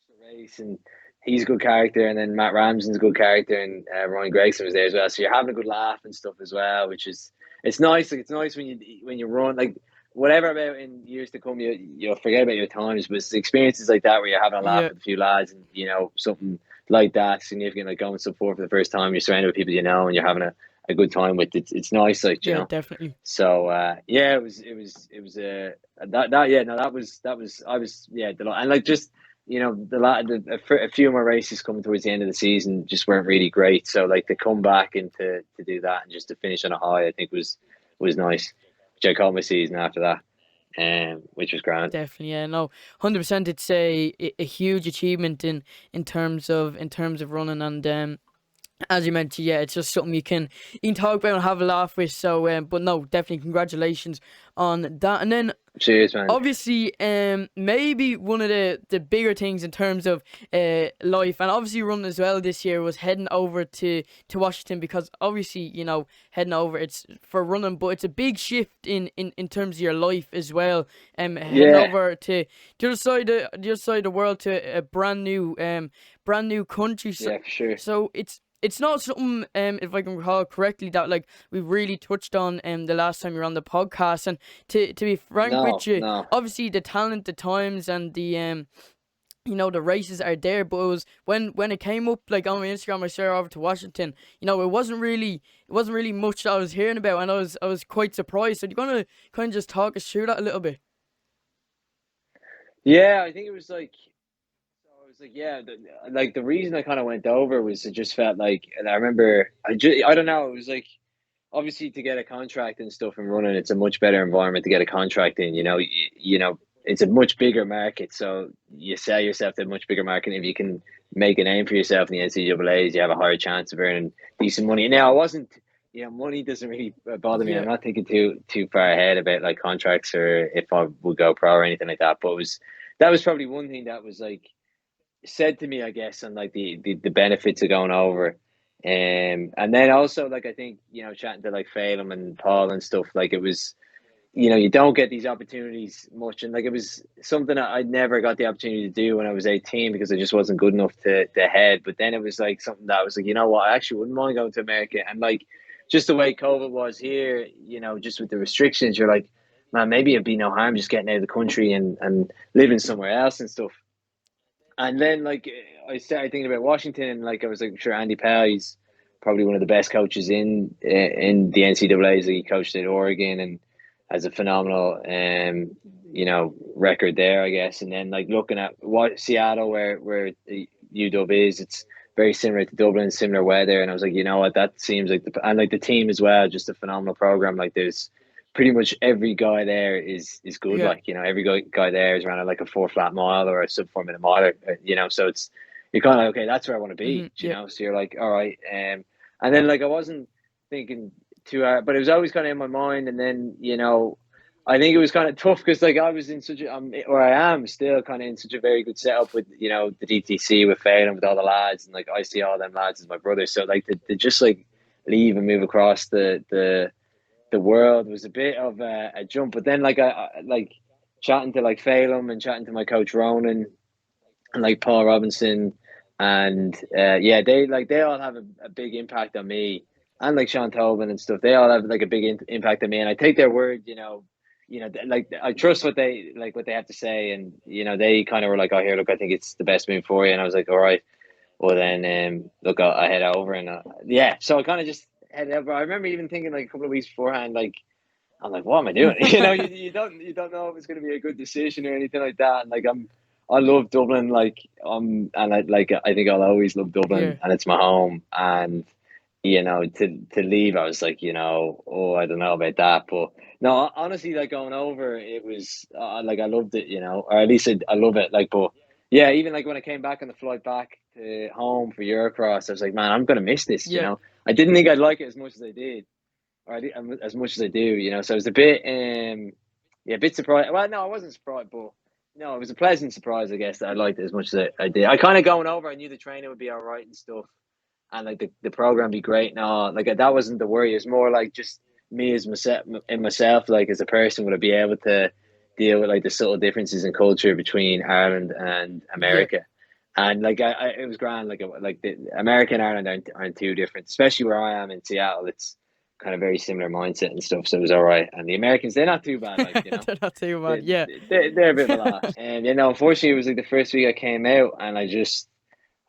the race, and he's a good character, and then Matt Ramsden's a good character, and Ryan Gregson was there as well. So you're having a good laugh and stuff as well, which is it's nice. Like it's nice when you run like whatever about in years to come. You'll forget about your times, but it's experiences like that where you're having a laugh Yeah. with a few lads, and you know something like that significant, like going sub 4 for the first time. You're surrounded with people you know, and you're having a good time with it. It's nice, like you know. Definitely. So yeah, it was that I was delighted. And like just you know a few more races coming towards the end of the season just weren't really great. So like to come back and to do that and just to finish on a high, I think was nice. Which I called my season after that, which was grand. Definitely, yeah, no, 100%. It's a huge achievement in terms of running, and as you mentioned, yeah, it's just something you can talk about and have a laugh with. So, but no, definitely congratulations on that. And then Cheers, man. obviously, maybe one of the bigger things in terms of life, and obviously running as well this year, was heading over to Washington, because obviously, you know, heading over, it's for running, but it's a big shift in terms of your life as well. Heading over to the other side of the world, to a brand new country. So, Yeah, for sure. So it's not something, if I can recall correctly, that like we really touched on the last time you were on the podcast. And to be frank with you, obviously the talent, the times, and the you know, the races are there, but it was when it came up like on my Instagram, I shared over to Washington, you know, it wasn't really much that I was hearing about, and I was quite surprised. So do you want to kind of just talk us through that a little bit? Yeah, I think it was like. Yeah, the reason I kind of went over was it just felt like, and I remember, I don't know, it was like, obviously to get a contract and stuff and running, it's a much better environment to get a contract in, you know, it's a much bigger market, so you sell yourself to a much bigger market. If you can make a name for yourself in the NCAAs, you have a higher chance of earning decent money. Now, I wasn't, you know, money doesn't really bother me. I'm not thinking too far ahead about like contracts or if I would go pro or anything like that, but that was probably one thing that was like, said to me, I guess, and like the benefits of going over, and then also like I think, you know, chatting to like Phelim and Paul and stuff, like it was, you know, you don't get these opportunities much, and like it was something that I never got the opportunity to do when I was 18 because I just wasn't good enough to head. But then it was like something that I was like, you know what, I actually wouldn't mind going to America, and like just the way COVID was here, you know, just with the restrictions, you're like, man, maybe it'd be no harm just getting out of the country and living somewhere else and stuff. And then, like, I started thinking about Washington, and like I was like, sure, Andy Powell, he's probably one of the best coaches in the NCAAs. Like, he coached at Oregon and has a phenomenal, you know, record there, I guess. And then, like, looking at what Seattle, where UW is, it's very similar to Dublin, similar weather. And I was like, you know what, that seems like and like the team as well, just a phenomenal program. Like, there's pretty much every guy there is good. Yeah. Like, you know, every guy there is around like a 4 flat mile or a sub 4 minute mile, you know, so you're kind of like, okay, that's where I want to be, you know, so you're like, all right. And then like, I wasn't thinking too hard, but it was always kind of in my mind. And then, you know, I think it was kind of tough because like I was in such or I am still kind of in such a very good setup with, you know, the DTC with Phelim, with all the lads, and like I see all them lads as my brothers. So like to just like leave and move across the world was a bit of a jump. But then like I like chatting to like Phelim and chatting to my coach Ronan and like Paul Robinson, and they all have a big impact on me, and like Sean Tobin and stuff. They all have like a big impact on me, and I take their word, you know, like I trust what they have to say, and you know, they kind of were like, oh, here, look, I think it's the best move for you, and I was like, all right, well then, look, I head over, and so I kind of just headed over. I remember even thinking like a couple of weeks beforehand, like, I'm like, what am I doing? You know, you don't know if it's going to be a good decision or anything like that. And like, I love Dublin, like, and I think I'll always love Dublin, and it's my home. And you know, to leave, I was like, you know, oh, I don't know about that. But no, honestly, like going over, it was like I loved it, you know, or at least I love it. Like, but yeah, even like when I came back on the flight back to home for Eurocross, I was like, man, I'm going to miss this, you know. I didn't think I'd like it as much as I did, or as much as I do, you know. So I was a bit, a bit surprised. Well, no, I wasn't surprised, but no, it was a pleasant surprise, I guess, that I liked it as much as I did. I kind of going over, I knew the training would be all right and stuff, and like the program be great and all. Like that wasn't the worry. It's more like just me as myself, like as a person, would I be able to deal with like the subtle differences in culture between Ireland and Yeah, America? And like it was grand. Like the America and Ireland aren't too different, especially where I am in Seattle. It's kind of very similar mindset and stuff, so it was all right. And the Americans, they're not too bad, like they're not too they, bad. Yeah. they're a bit of a laugh. And unfortunately, it was like the first week I came out, and I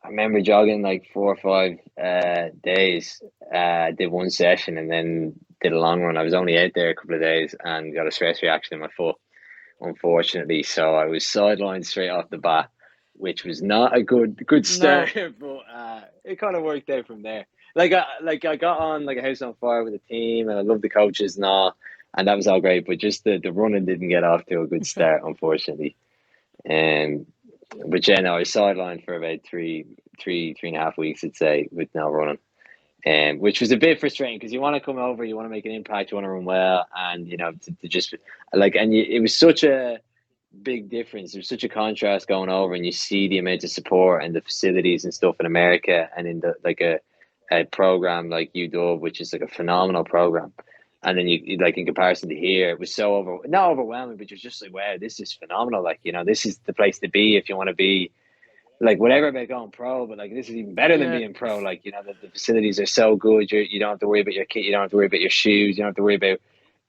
remember jogging like 4 or 5 days. Did one session and then did a long run. I was only out there a couple of days and got a stress reaction in my foot, unfortunately. So I was sidelined straight off the bat, which was not a good No. start, but it kind of worked out from there. I got on like a house on fire with the team, and I loved the coaches and all, and that was all great. But just the running didn't get off to a good start, unfortunately. Um, but yeah, no, I was sidelined for about three and a half weeks, I'd say, with no running. Which was a bit frustrating because you want to come over, you want to make an impact, you want to run well, and to just it was such a big difference. There's such a contrast going over, and you see the amount of support and the facilities and stuff in America, and in the like a program like UW, which is like a phenomenal program. And then you like in comparison to here, it was so not overwhelming, but you're just like, wow, this is phenomenal. Like, this is the place to be if you want to be like whatever about going pro, but like this is even better than Yeah. being pro. Like, the facilities are so good. You don't have to worry about your kit, you don't have to worry about your shoes, you don't have to worry about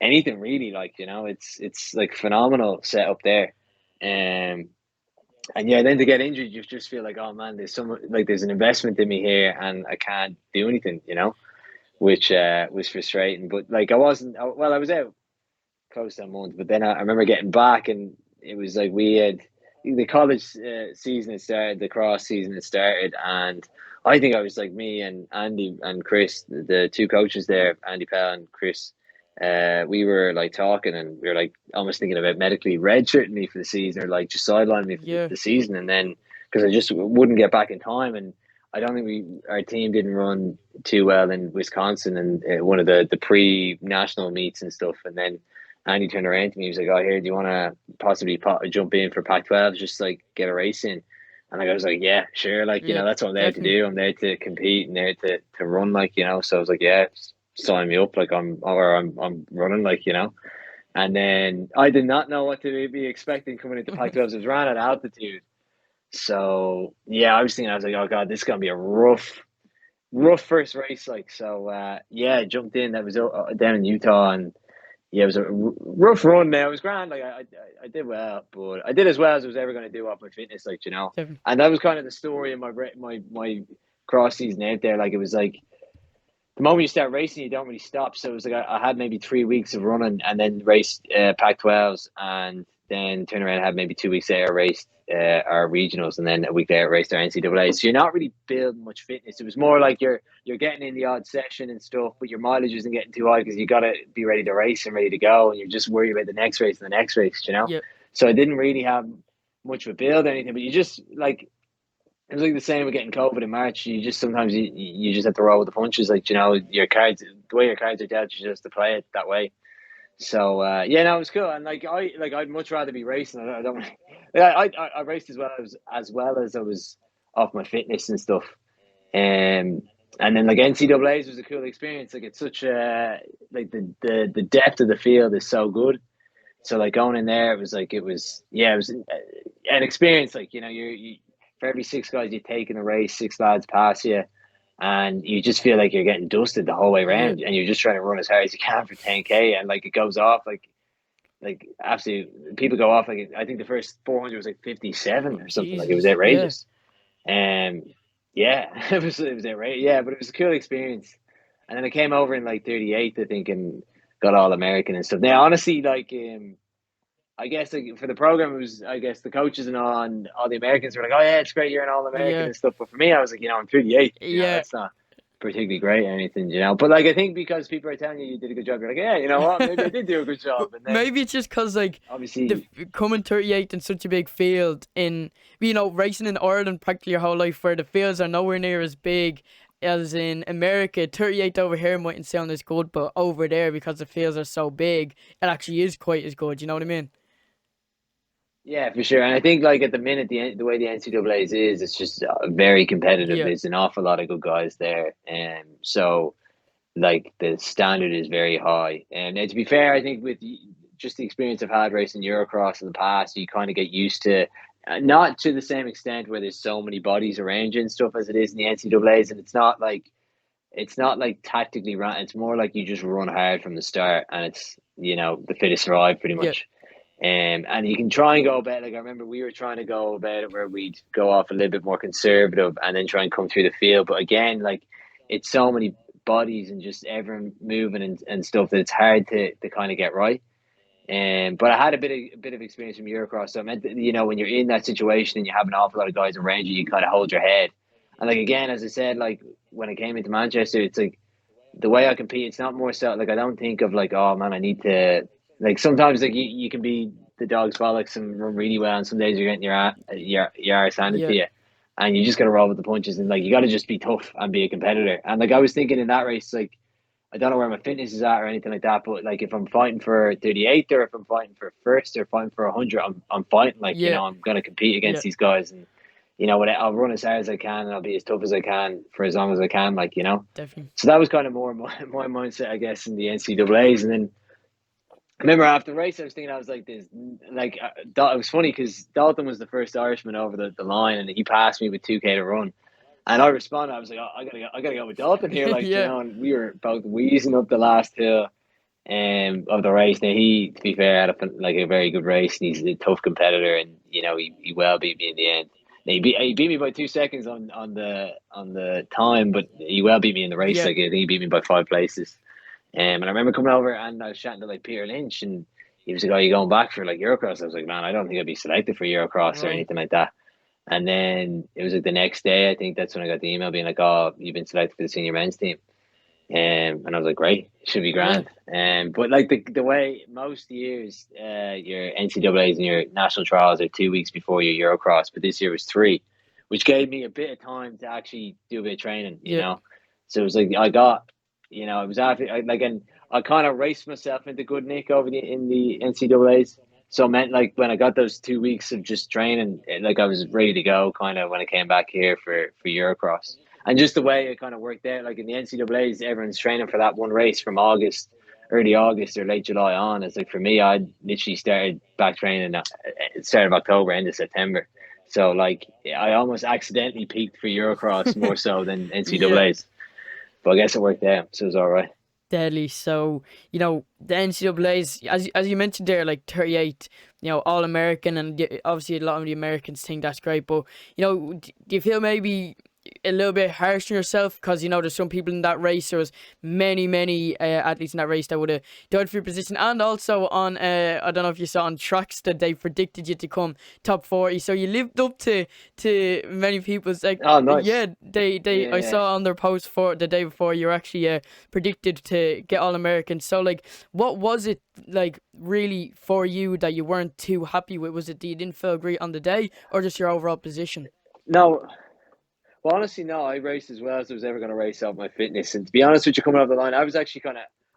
anything really. Like, it's like phenomenal set up there. And yeah, then to get injured, you just feel like, oh man, there's an investment in me here, and I can't do anything, which was frustrating. But like I was out close to a month, but then I remember getting back, and it was like we had the college season had started, the cross season had started, and I think I was like me and Andy and Chris, the two coaches there, Andy Pell and Chris. We were like talking, and we were like almost thinking about medically redshirting me for the season, or like just sidelining me for Yeah. the season, and then because I just wouldn't get back in time, and I don't think our team didn't run too well in Wisconsin and one of the pre-national meets and stuff, and then Andy turned around to me. He was like, "Oh, here, do you want to possibly jump in for Pac-12, just like get a race in?" And I was like, "Yeah, sure. Like, Yeah, that's what I'm there definitely. to do. I'm there to compete and there to run. Like, So I was like, yeah, sign me up. Like, I'm running. Like, And then I did not know what to be expecting coming into Pac-12. I was ran at altitude, so yeah, I was like, oh god, this is gonna be a rough first race. Like, so yeah, I jumped in. That was down in Utah, and yeah, it was a rough run. Now it was grand. Like I did well, but I did as well as I was ever going to do off my fitness. Like, Definitely. and that was kind of the story of my cross season out there. Like, it was like the moment you start racing, you don't really stop. So it was like I had maybe 3 weeks of running, and then raced Pac-12s, and then turned around and had maybe 2 weeks later raced our regionals, and then a week later raced our NCAA. So you're not really building much fitness. It was more like you're getting in the odd session and stuff, but your mileage isn't getting too high because you got to be ready to race and ready to go, and you're just worried about the next race and the next race, Yep. So I didn't really have much of a build or anything, but you just like, it was like the same with getting COVID in March. You just sometimes you just have to roll with the punches. Like, your cards, the way your cards are dealt, you just have to play it that way. So yeah, no, it was cool. And I'd much rather be racing. I don't. I raced as well as I was off my fitness and stuff. And then like NCAA's was a cool experience. Like, it's such a the depth of the field is so good. So like going in there, it was an experience. Like, you for every 6 guys you take in a race, 6 lads pass you, and you just feel like you're getting dusted the whole way around, and you're just trying to run as hard as you can for 10K, and like it goes off like absolutely, people go off. Like, I think the first 400 was like 57 or something. Like, it was Jesus, outrageous. Yeah, it was outrageous. Yeah, but it was a cool experience. And then I came over in like 38th, I think, and got all American and stuff. Now, honestly, like I guess like for the program, it was, I guess the coaches and all the Americans were like, oh yeah, it's great, you're an all American Yeah. and stuff. But for me, I was like, I'm 38. Yeah. That's not particularly great or anything, But like, I think because people are telling you did a good job, you're like, yeah, you know what, maybe I did do a good job. And then Maybe it's just because, like, obviously, coming 38th in such a big field, in racing in Ireland practically your whole life, where the fields are nowhere near as big as in America. 38th over here mightn't sound as good, but over there, because the fields are so big, it actually is quite as good. You know what I mean? Yeah, for sure. And I think like at the minute, the way the NCAA's is, it's just very competitive. Yeah. There's an awful lot of good guys there, and so like the standard is very high. And to be fair, I think with just the experience I've had racing Eurocross in the past, you kind of get used to. Not to the same extent where there's so many bodies around you and stuff as it is in the NCAA's, and it's not like tactically run. It's more like you just run hard from the start, and it's the fittest survive pretty Yeah. much. And you can try and go about, like I remember we were trying to go about it where we'd go off a little bit more conservative and then try and come through the field. But again, like it's so many bodies and just everyone moving and stuff that it's hard to kind of get right. But I had a bit of experience from Eurocross, so I meant that, when you're in that situation and you have an awful lot of guys around you, you kind of hold your head. And like again, as I said, like when I came into Manchester, it's like the way I compete. It's not more so like I don't think of like, oh man, I need to, like sometimes like you can be the dog's bollocks and run really well, and some days you're getting your arse handed to you, and you just gotta roll with the punches, and like you gotta just be tough and be a competitor. And like I was thinking in that race, like I don't know where my fitness is at or anything like that, but like if I'm fighting for 38th or if I'm fighting for first or fighting for 100, I'm fighting like I'm gonna compete against these guys, and I'll run as hard as I can and I'll be as tough as I can for as long as I can, like Definitely. So that was kind of more my mindset, I guess, in the NCAA's. And then I remember after the race, I was thinking, I was like, this, like, it was funny because Dalton was the first Irishman over the line, and he passed me with 2K to run. And I responded, I was like, oh, I gotta go with Dalton here, like, and we were both wheezing up the last hill of the race. Now he, to be fair, had a very good race, and he's a tough competitor, and he well beat me in the end. He beat me by 2 seconds on the time, but he well beat me in the race. Like I think he beat me by 5 places. And I remember coming over and I was chatting to like Peter Lynch, and he was like, "Oh, you going back for like Eurocross?" I was like, "Man, I don't think I'd be selected for Eurocross or anything like that." And then it was like the next day, I think that's when I got the email being like, "Oh, you've been selected for the senior men's team." And I was like, "Great, should be grand." But like the way most years, your NCAA's and your national trials are 2 weeks before your Eurocross, but this year was 3, which gave me a bit of time to actually do a bit of training. You know, so it was like I got, it was after and I kind of raced myself into good nick in the NCAA's. So it meant like when I got those 2 weeks of just training, like I was ready to go kind of when I came back here for Eurocross. And just the way it kind of worked out, like in the NCAA's, everyone's training for that one race from early August or late July on. It's like for me, I literally started back training at the start of October, end of September. So like I almost accidentally peaked for Eurocross more so than NCAA's. But I guess it worked out, so it was all right. Deadly. So, the NCAA's, as you mentioned there, like 38, All-American, and obviously a lot of the Americans think that's great, but, do you feel maybe a little bit harsh on yourself? Because, there's some people in that race, there was many athletes in that race that would have died for your position, and also on, I don't know if you saw on tracks that they predicted you to come top 40, so you lived up to many people's, like, oh, nice. I saw on their post for the day before, you're actually predicted to get All-American. So, like, what was it, like, really for you that you weren't too happy with? Was it that you didn't feel great on the day, or just your overall position? No. Well, honestly, no, I raced as well as I was ever going to race off my fitness. And to be honest with you, coming off the line, I was actually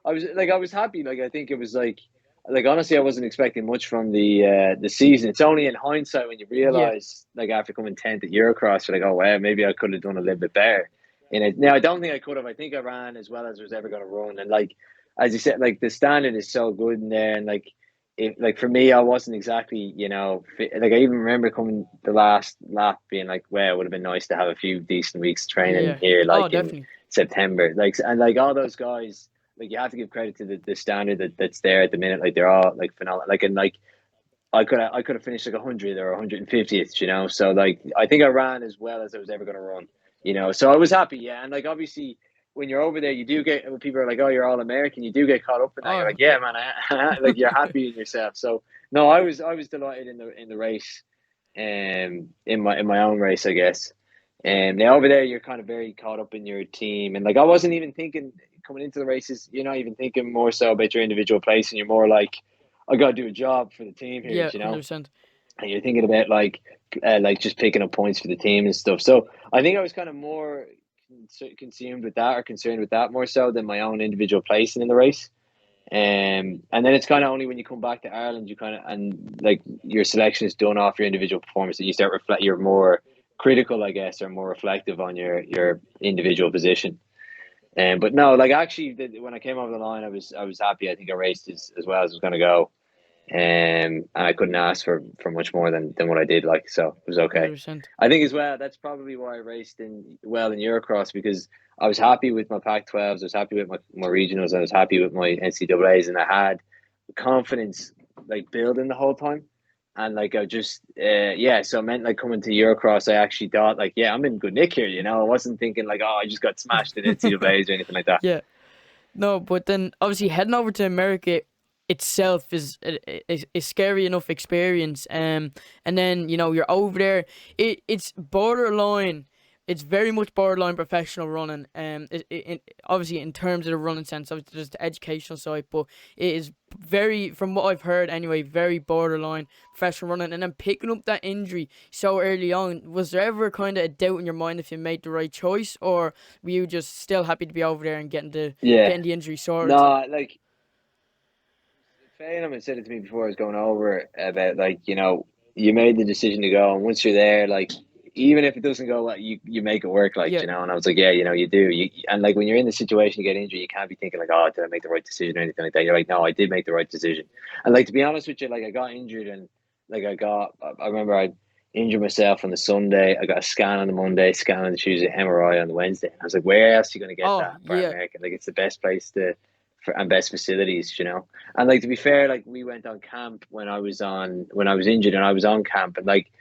I was happy. Like, I think it was like honestly, I wasn't expecting much from the season. It's only in hindsight when you realize, like, after coming 10th at Eurocross, you're like, oh, wow, maybe I could have done a little bit better in it. Now, I don't think I could have. I think I ran as well as I was ever going to run. And like, as you said, like the standard is so good in there. And like for me, I wasn't exactly, fit. Like I even remember coming the last lap being like, wow, it would have been nice to have a few decent weeks training here, like in September. Like, and like all those guys, like you have to give credit to the standard that's there at the minute. Like they're all like phenomenal. Like, and like I could have finished like 100 or 150th, so like I think I ran as well as I was ever going to run, so I was happy. And like obviously when you're over there, you do get, when people are like, oh, you're All-American, you do get caught up in that. You're like, yeah, man, like you're happy in yourself. So no, I was delighted in the race, in my own race, I guess. And now over there, you're kind of very caught up in your team, and like I wasn't even thinking coming into the races. You're not even thinking more so about your individual place, and you're more like, I got to do a job for the team here, 100%. And you're thinking about like just picking up points for the team and stuff. So I think I was kind of more consumed with that or concerned with that more so than my own individual placing in the race. And then it's kind of only when you come back to Ireland, you kind of, and like your selection is done off your individual performance, that you start you're more critical, I guess, or more reflective on your individual position. But no, like actually, when I came over the line, I was happy. I think I raced as well as I was going to go, and I couldn't ask for much more than what I did. Like, so it was okay. 100%. I think as well, that's probably why I raced in Eurocross, because I was happy with my Pac-12s, I was happy with my regionals, I was happy with my NCAAs, and I had confidence like building the whole time. And like I just so it meant like coming to Eurocross, I actually thought like, yeah, I'm in good nick here, you know. I wasn't thinking like, oh, I just got smashed in NCAAs or anything like that. Yeah. No, but then obviously heading over to America itself is a scary enough experience. And then, you know, you're over there. It's borderline. It's very much borderline professional running. Obviously in terms of the running sense, obviously there's the educational side, but it is very, from what I've heard anyway, very borderline professional running. And then picking up that injury so early on, was there ever kind of a doubt in your mind if you made the right choice, or were you just still happy to be over there and getting the injury sorted? No, like Fay said it to me before I was going over about, like, you know, you made the decision to go, and once you're there, like, even if it doesn't go well, you make it work, like, you know. And I was like, yeah, you know, you do. And like when you're in the situation, you get injured, you can't be thinking like, oh, did I make the right decision or anything like that. You're like, no, I did make the right decision. And like, to be honest with you, like I got injured, and like I remember I injured myself on the Sunday. I got a scan on the Monday, scan on the Tuesday, MRI on the Wednesday. And I was like, where else are you going to get that for America? Like, it's the best place and best facilities, you know. And like, to be fair, like we went on camp when I was injured, and I was on camp, and like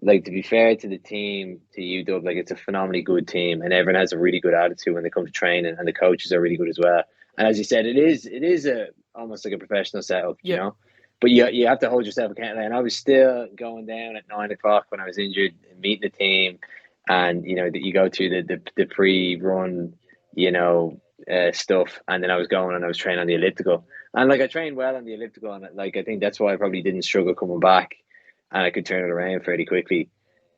to be fair to the team, to UW, like it's a phenomenally good team, and everyone has a really good attitude when they come to training, and the coaches are really good as well. And as you said, it is a almost like a professional setup, you know. But you have to hold yourself accountable. And I was still going down at 9 o'clock when I was injured, meeting the team, and you know that you go through the pre-run, you know, stuff, and then I was going and I was training on the elliptical, and like I trained well on the elliptical, and like I think that's why I probably didn't struggle coming back, and I could turn it around fairly quickly.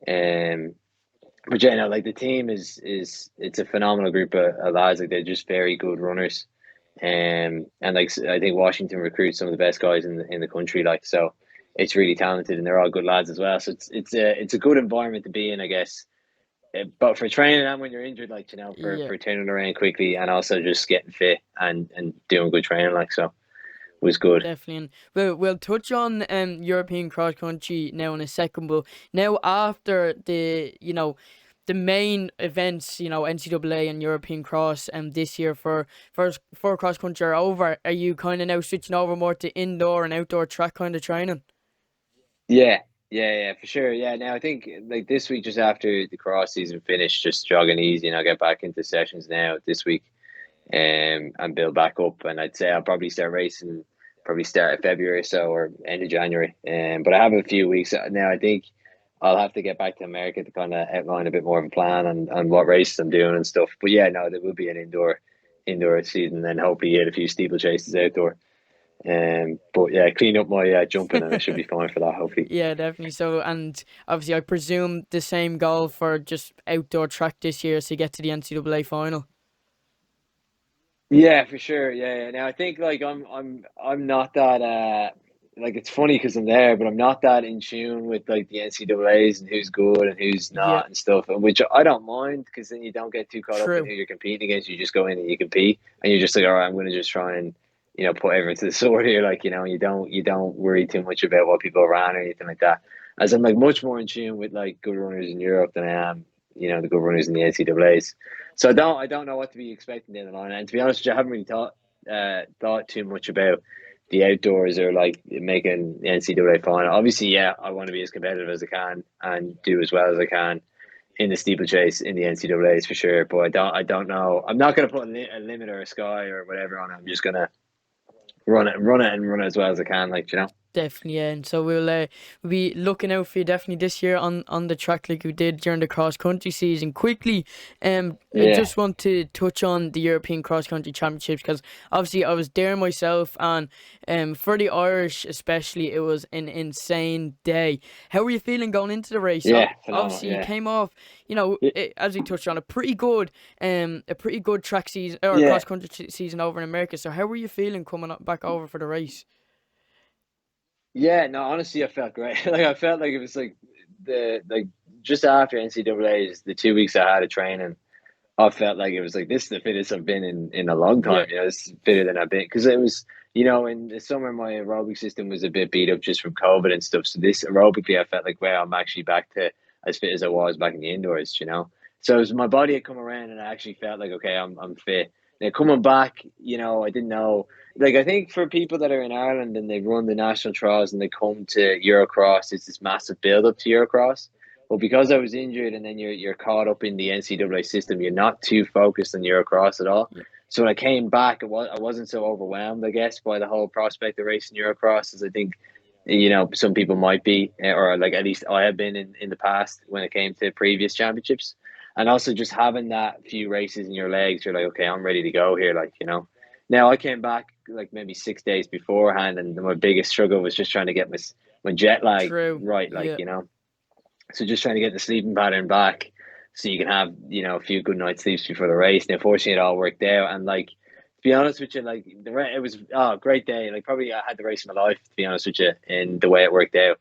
But yeah, no, like the team is it's a phenomenal group of lads. Like they're just very good runners, and like I think Washington recruits some of the best guys in the country. Like, so it's really talented, and they're all good lads as well. So it's a good environment to be in, I guess. But for training and when you're injured, like, you know, for turning around quickly, and also just getting fit and doing good training, like, so was good. Definitely. And we'll touch on European cross country now in a second, but now after the main events, you know, NCAA and European cross this year for cross country are over, are you kind of now switching over more to indoor and outdoor track kind of training? Yeah, for sure. Yeah, now I think like this week, just after the cross season finished, just jogging easy, and I'll get back into sessions now this week, and build back up. And I'd say I'll probably start racing, start of February or so, or end of January. But I have a few weeks now. I think I'll have to get back to America to kind of outline a bit more of a plan and what races I'm doing and stuff. But yeah, no, there will be an indoor season, and hopefully get a few steeplechases outdoor. But yeah, clean up my jumping, and I should be fine for that, hopefully. Yeah, definitely. So, and obviously I presume the same goal for just outdoor track this year is to get to the NCAA final. Yeah, for sure. Yeah. Now I think like I'm not that like, it's funny because I'm there, but I'm not that in tune with like the NCAAs and who's good and who's not and stuff, which I don't mind, because then you don't get too caught up in who you're competing against. You just go in and you compete, and you're just like, all right, I'm going to just try and, you know, put everything to the sword here, like, you know. You don't worry too much about what people ran or anything like that, as I'm like much more in tune with like good runners in Europe than I am, you know, the good runners in the NCAAs. So I don't know what to be expecting down the line. And to be honest with you, I haven't really thought too much about the outdoors or like making the NCAA final. Obviously, yeah, I want to be as competitive as I can and do as well as I can in the steeplechase in the NCAAs for sure. But I don't know. I'm not going to put a limit or a sky or whatever on it. I'm just going to run it as well as I can, like, you know. Definitely, yeah. And so we'll be looking out for you definitely this year on the track like we did during the cross country season. Quickly, I just want to touch on the European Cross Country Championships, because obviously I was there myself, and for the Irish especially, it was an insane day. How were you feeling going into the race? Yeah, phenomenal, Obviously yeah. you came off, as we touched on, a pretty good track season or Yeah. cross country season over in America. So how were you feeling coming back over for the race? Yeah, no, honestly, I felt great. Like I felt like it was like just after NCAA's, the 2 weeks I had of training, I felt like it was like this is the fittest I've been in a long time. Yeah. It's fitter than I've been, because it was, in the summer my aerobic system was a bit beat up just from COVID and stuff. So this aerobically, I felt like, wow, I'm actually back to as fit as I was back in the indoors. So it was, my body had come around, and I actually felt like, okay, I'm fit. Now coming back, I didn't know. Like I think for people that are in Ireland and they run the national trials and they come to Eurocross, it's this massive build up to Eurocross. But because I was injured, and then you're caught up in the NCAA system, you're not too focused on Eurocross at all. Yeah. So when I came back, I wasn't so overwhelmed, I guess, by the whole prospect of racing Eurocross as I think, some people might be, or like at least I have been in the past when it came to previous championships. And also just having that few races in your legs, you're like, okay, I'm ready to go here, Now I came back like maybe 6 days beforehand, and my biggest struggle was just trying to get my jet lag True. right, Yeah. So just trying to get the sleeping pattern back so you can have, a few good night's sleeps before the race. Now, fortunately, it all worked out. And to be honest with you, it was a great day. Like probably I had the race of my life, to be honest with you, in the way it worked out.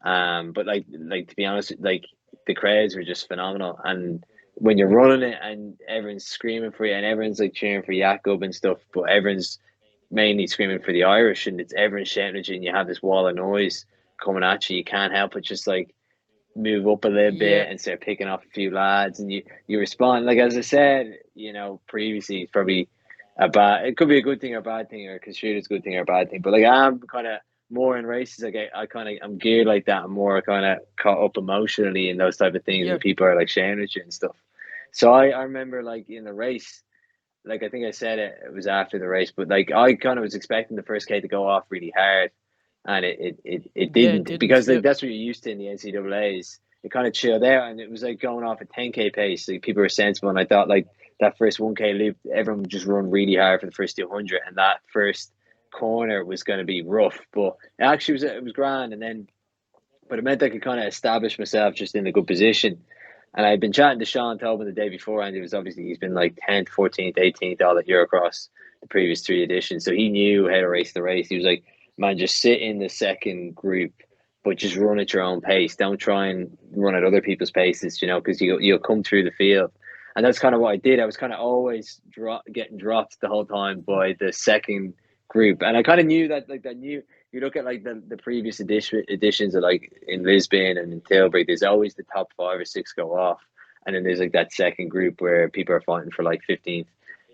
But to be honest, the crowds were just phenomenal. And when you're running it and everyone's screaming for you and everyone's cheering for Jakob and stuff, but everyone's mainly screaming for the Irish, and it's everyone's shouting at you, and you have this wall of noise coming at you. You can't help but just move up a little Yeah. bit and start picking off a few lads, and you respond. Like as I said, previously, it's probably it could be a good thing or a bad thing, or construed as a good thing or a bad thing. But I'm kind of more in races. I'm geared like that. I'm more kind of caught up emotionally in those type of things, Yeah. and people are shouting at you and stuff. So I remember in the race, I think I said it was after the race, but I kind of was expecting the first K to go off really hard, and it didn't, because yeah. that's what you're used to in the NCAAs. It kind of chilled out, and it was going off at 10K pace. People were sensible, and I thought that first 1K loop, everyone would just run really hard for the first 200, and that first corner was going to be rough. But it actually was grand, but it meant I could kind of establish myself just in a good position. And I'd been chatting to Sean Tobin the day before, and he's been 10th, 14th, 18th all at Eurocross the previous 3 editions. So he knew how to race the race. He was like, man, just sit in the second group, but just run at your own pace. Don't try and run at other people's paces, because you'll come through the field. And that's kind of what I did. I was kind of always getting dropped the whole time by the second group. And I kind of knew that, you look at the previous editions of in Lisbon and in Tilbury, there's always the top 5 or 6 go off, and then there's that second group where people are fighting for 15th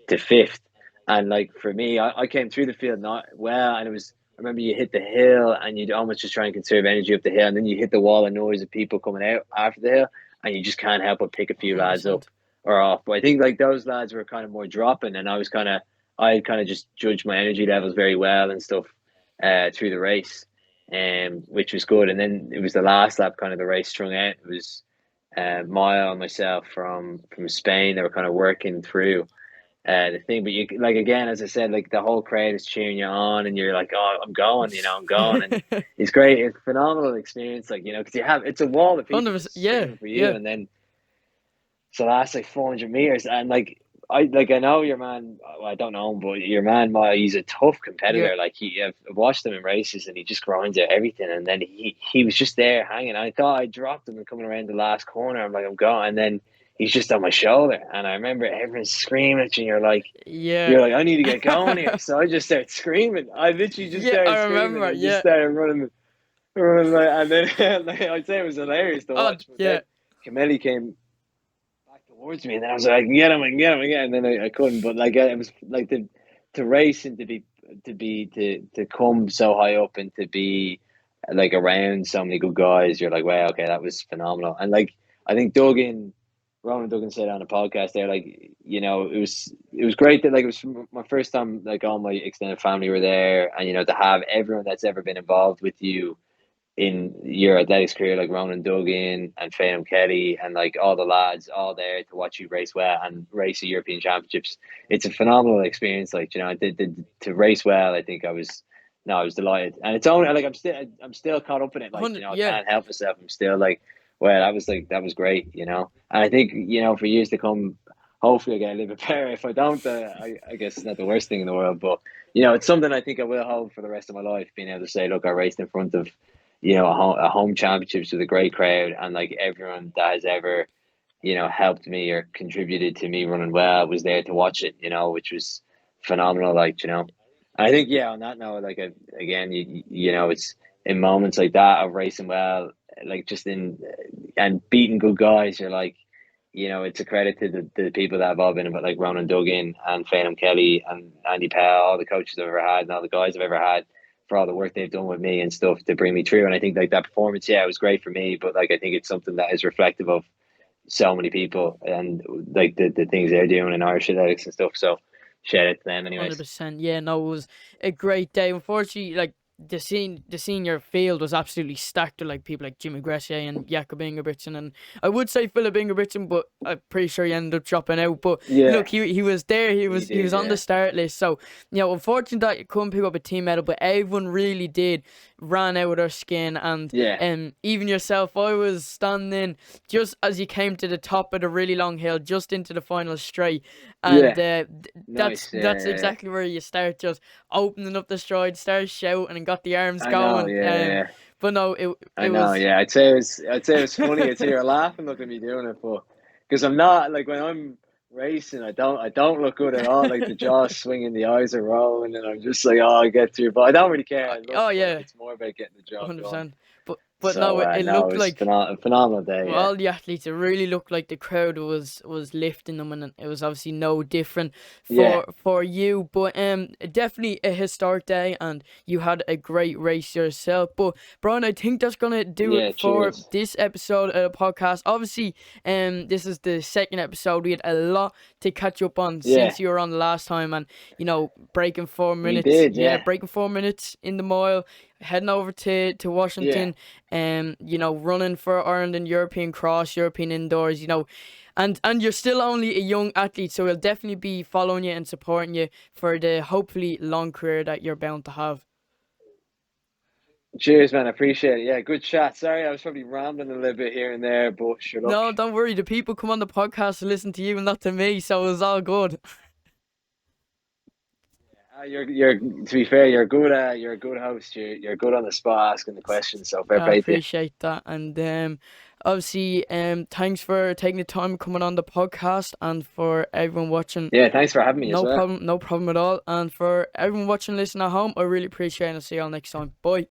to 5th. And for me, I came through the field not well, and I remember you hit the hill and you'd almost just try and conserve energy up the hill, and then you hit the wall of noise of people coming out after the hill, and you just can't help but pick a few 100%. lads up or off. But I think those lads were kind of more dropping, and I kind of just judged my energy levels very well and stuff through the race, which was good. And then it was the last lap, kind of the race strung out. It was Maya and myself from Spain. They were kind of working through the thing, but you again, as I said, the whole crowd is cheering you on, and you're oh, I'm going, I'm going, and it's great. It's a phenomenal experience, because it's a wall of people 100%, yeah, screaming for you, yeah. and then so that's 400 meters, and I know your man. Well, I don't know him, but your man, he's a tough competitor. Yeah. I've watched him in races, and he just grinds out everything. And then he was just there hanging. I thought I dropped him and coming around the last corner. I'm I'm going, and then he's just on my shoulder. And I remember everyone screaming at you. And you're I need to get going here. So I just started screaming. I literally just started screaming. Remember, and just started running, and then I'd say it was hilarious to watch. But then Cameli came towards me, and then I was like, get him again, and then I couldn't. But it was to race and to come so high up and to be around so many good guys, you're wow, okay, that was phenomenal. And I think Duggan Ronan Duggan said on the podcast there, like, you know, it was great that, like, it was my first time, like, all my extended family were there, and, you know, to have everyone that's ever been involved with you in your athletics career, like Ronan Duggan and Phenom Kelly and like all the lads all there to watch you race well and race the European Championships. It's a phenomenal experience. Like, you know, to race well, I think I was delighted. And it's only like I'm still caught up in it. Like, you know, I can't help myself. I'm still like, well, that was great, you know. And I think, you know, for years to come, hopefully I get a little bit better. If I don't, I guess it's not the worst thing in the world. But, you know, it's something I think I will hold for the rest of my life, being able to say, look, I raced in front of, you know, a home championships with a great crowd, and like everyone that has ever, you know, helped me or contributed to me running well was there to watch it, you know, which was phenomenal. Like, you know, and I think, yeah, on that note, like, again, you know, it's in moments like that of racing well, like just and beating good guys, you're like, you know, it's a credit to the people that have all been about, like Ronan Duggan and Phenom Kelly and Andy Powell, all the coaches I've ever had and all the guys I've ever had, for all the work they've done with me and stuff to bring me through. And I think, like, that performance, yeah, it was great for me, but like I think it's something that is reflective of so many people and like the things they're doing in Irish athletics and stuff. So shout out to them anyways. 100%. Yeah, no, it was a great day. Unfortunately, like, the senior field was absolutely stacked with like people like Jimmy Gressier and Jakob Ingebrigtsen, and I would say Philip Ingebrigtsen, but I'm pretty sure he ended up dropping out. But Yeah, look, he was there. He was on the start list. So, you know, unfortunate that you couldn't pick up a team medal, but everyone really did ran out of their skin. And even yourself, I was standing just as you came to the top of the really long hill, just into the final straight, and that's exactly where you start, just opening up the stride, start shouting, and got the arms going. But no, I'd say it was funny. I'd say you're laughing looking at me doing it, but because I'm not, like, when I'm racing, I don't look good at all. Like, the jaw's swinging, the eyes are rolling, and I'm just like, oh, I get through. But I don't really care. It's more about getting the job 100%. Done. But so, it looked like a phenomenal day. For all the athletes, it really looked like the crowd was lifting them, and it was obviously no different for you. But definitely a historic day, and you had a great race yourself. But Brian, I think that's gonna do it for this episode of the podcast. Obviously, this is the second episode. We had a lot to catch up on since you were on the last time, and, you know, breaking 4 minutes. We did, breaking 4 minutes in the mile, heading over to Washington, you know, running for Ireland in European cross, European indoors, you know, and you're still only a young athlete, so we'll definitely be following you and supporting you for the hopefully long career that you're bound to have. Cheers, man. I appreciate it. Yeah, good chat. Sorry, I was probably rambling a little bit here and there, but sure. No, don't worry. The people come on the podcast to listen to you and not to me, so it was all good. You're to be fair, you're a good host. You're good on the spot asking the questions. So fair play to you. I appreciate that, and obviously, thanks for taking the time coming on the podcast, and for everyone watching. Yeah, thanks for having me. No problem at all. And for everyone watching, listening at home, I really appreciate it. I'll see you all next time. Bye.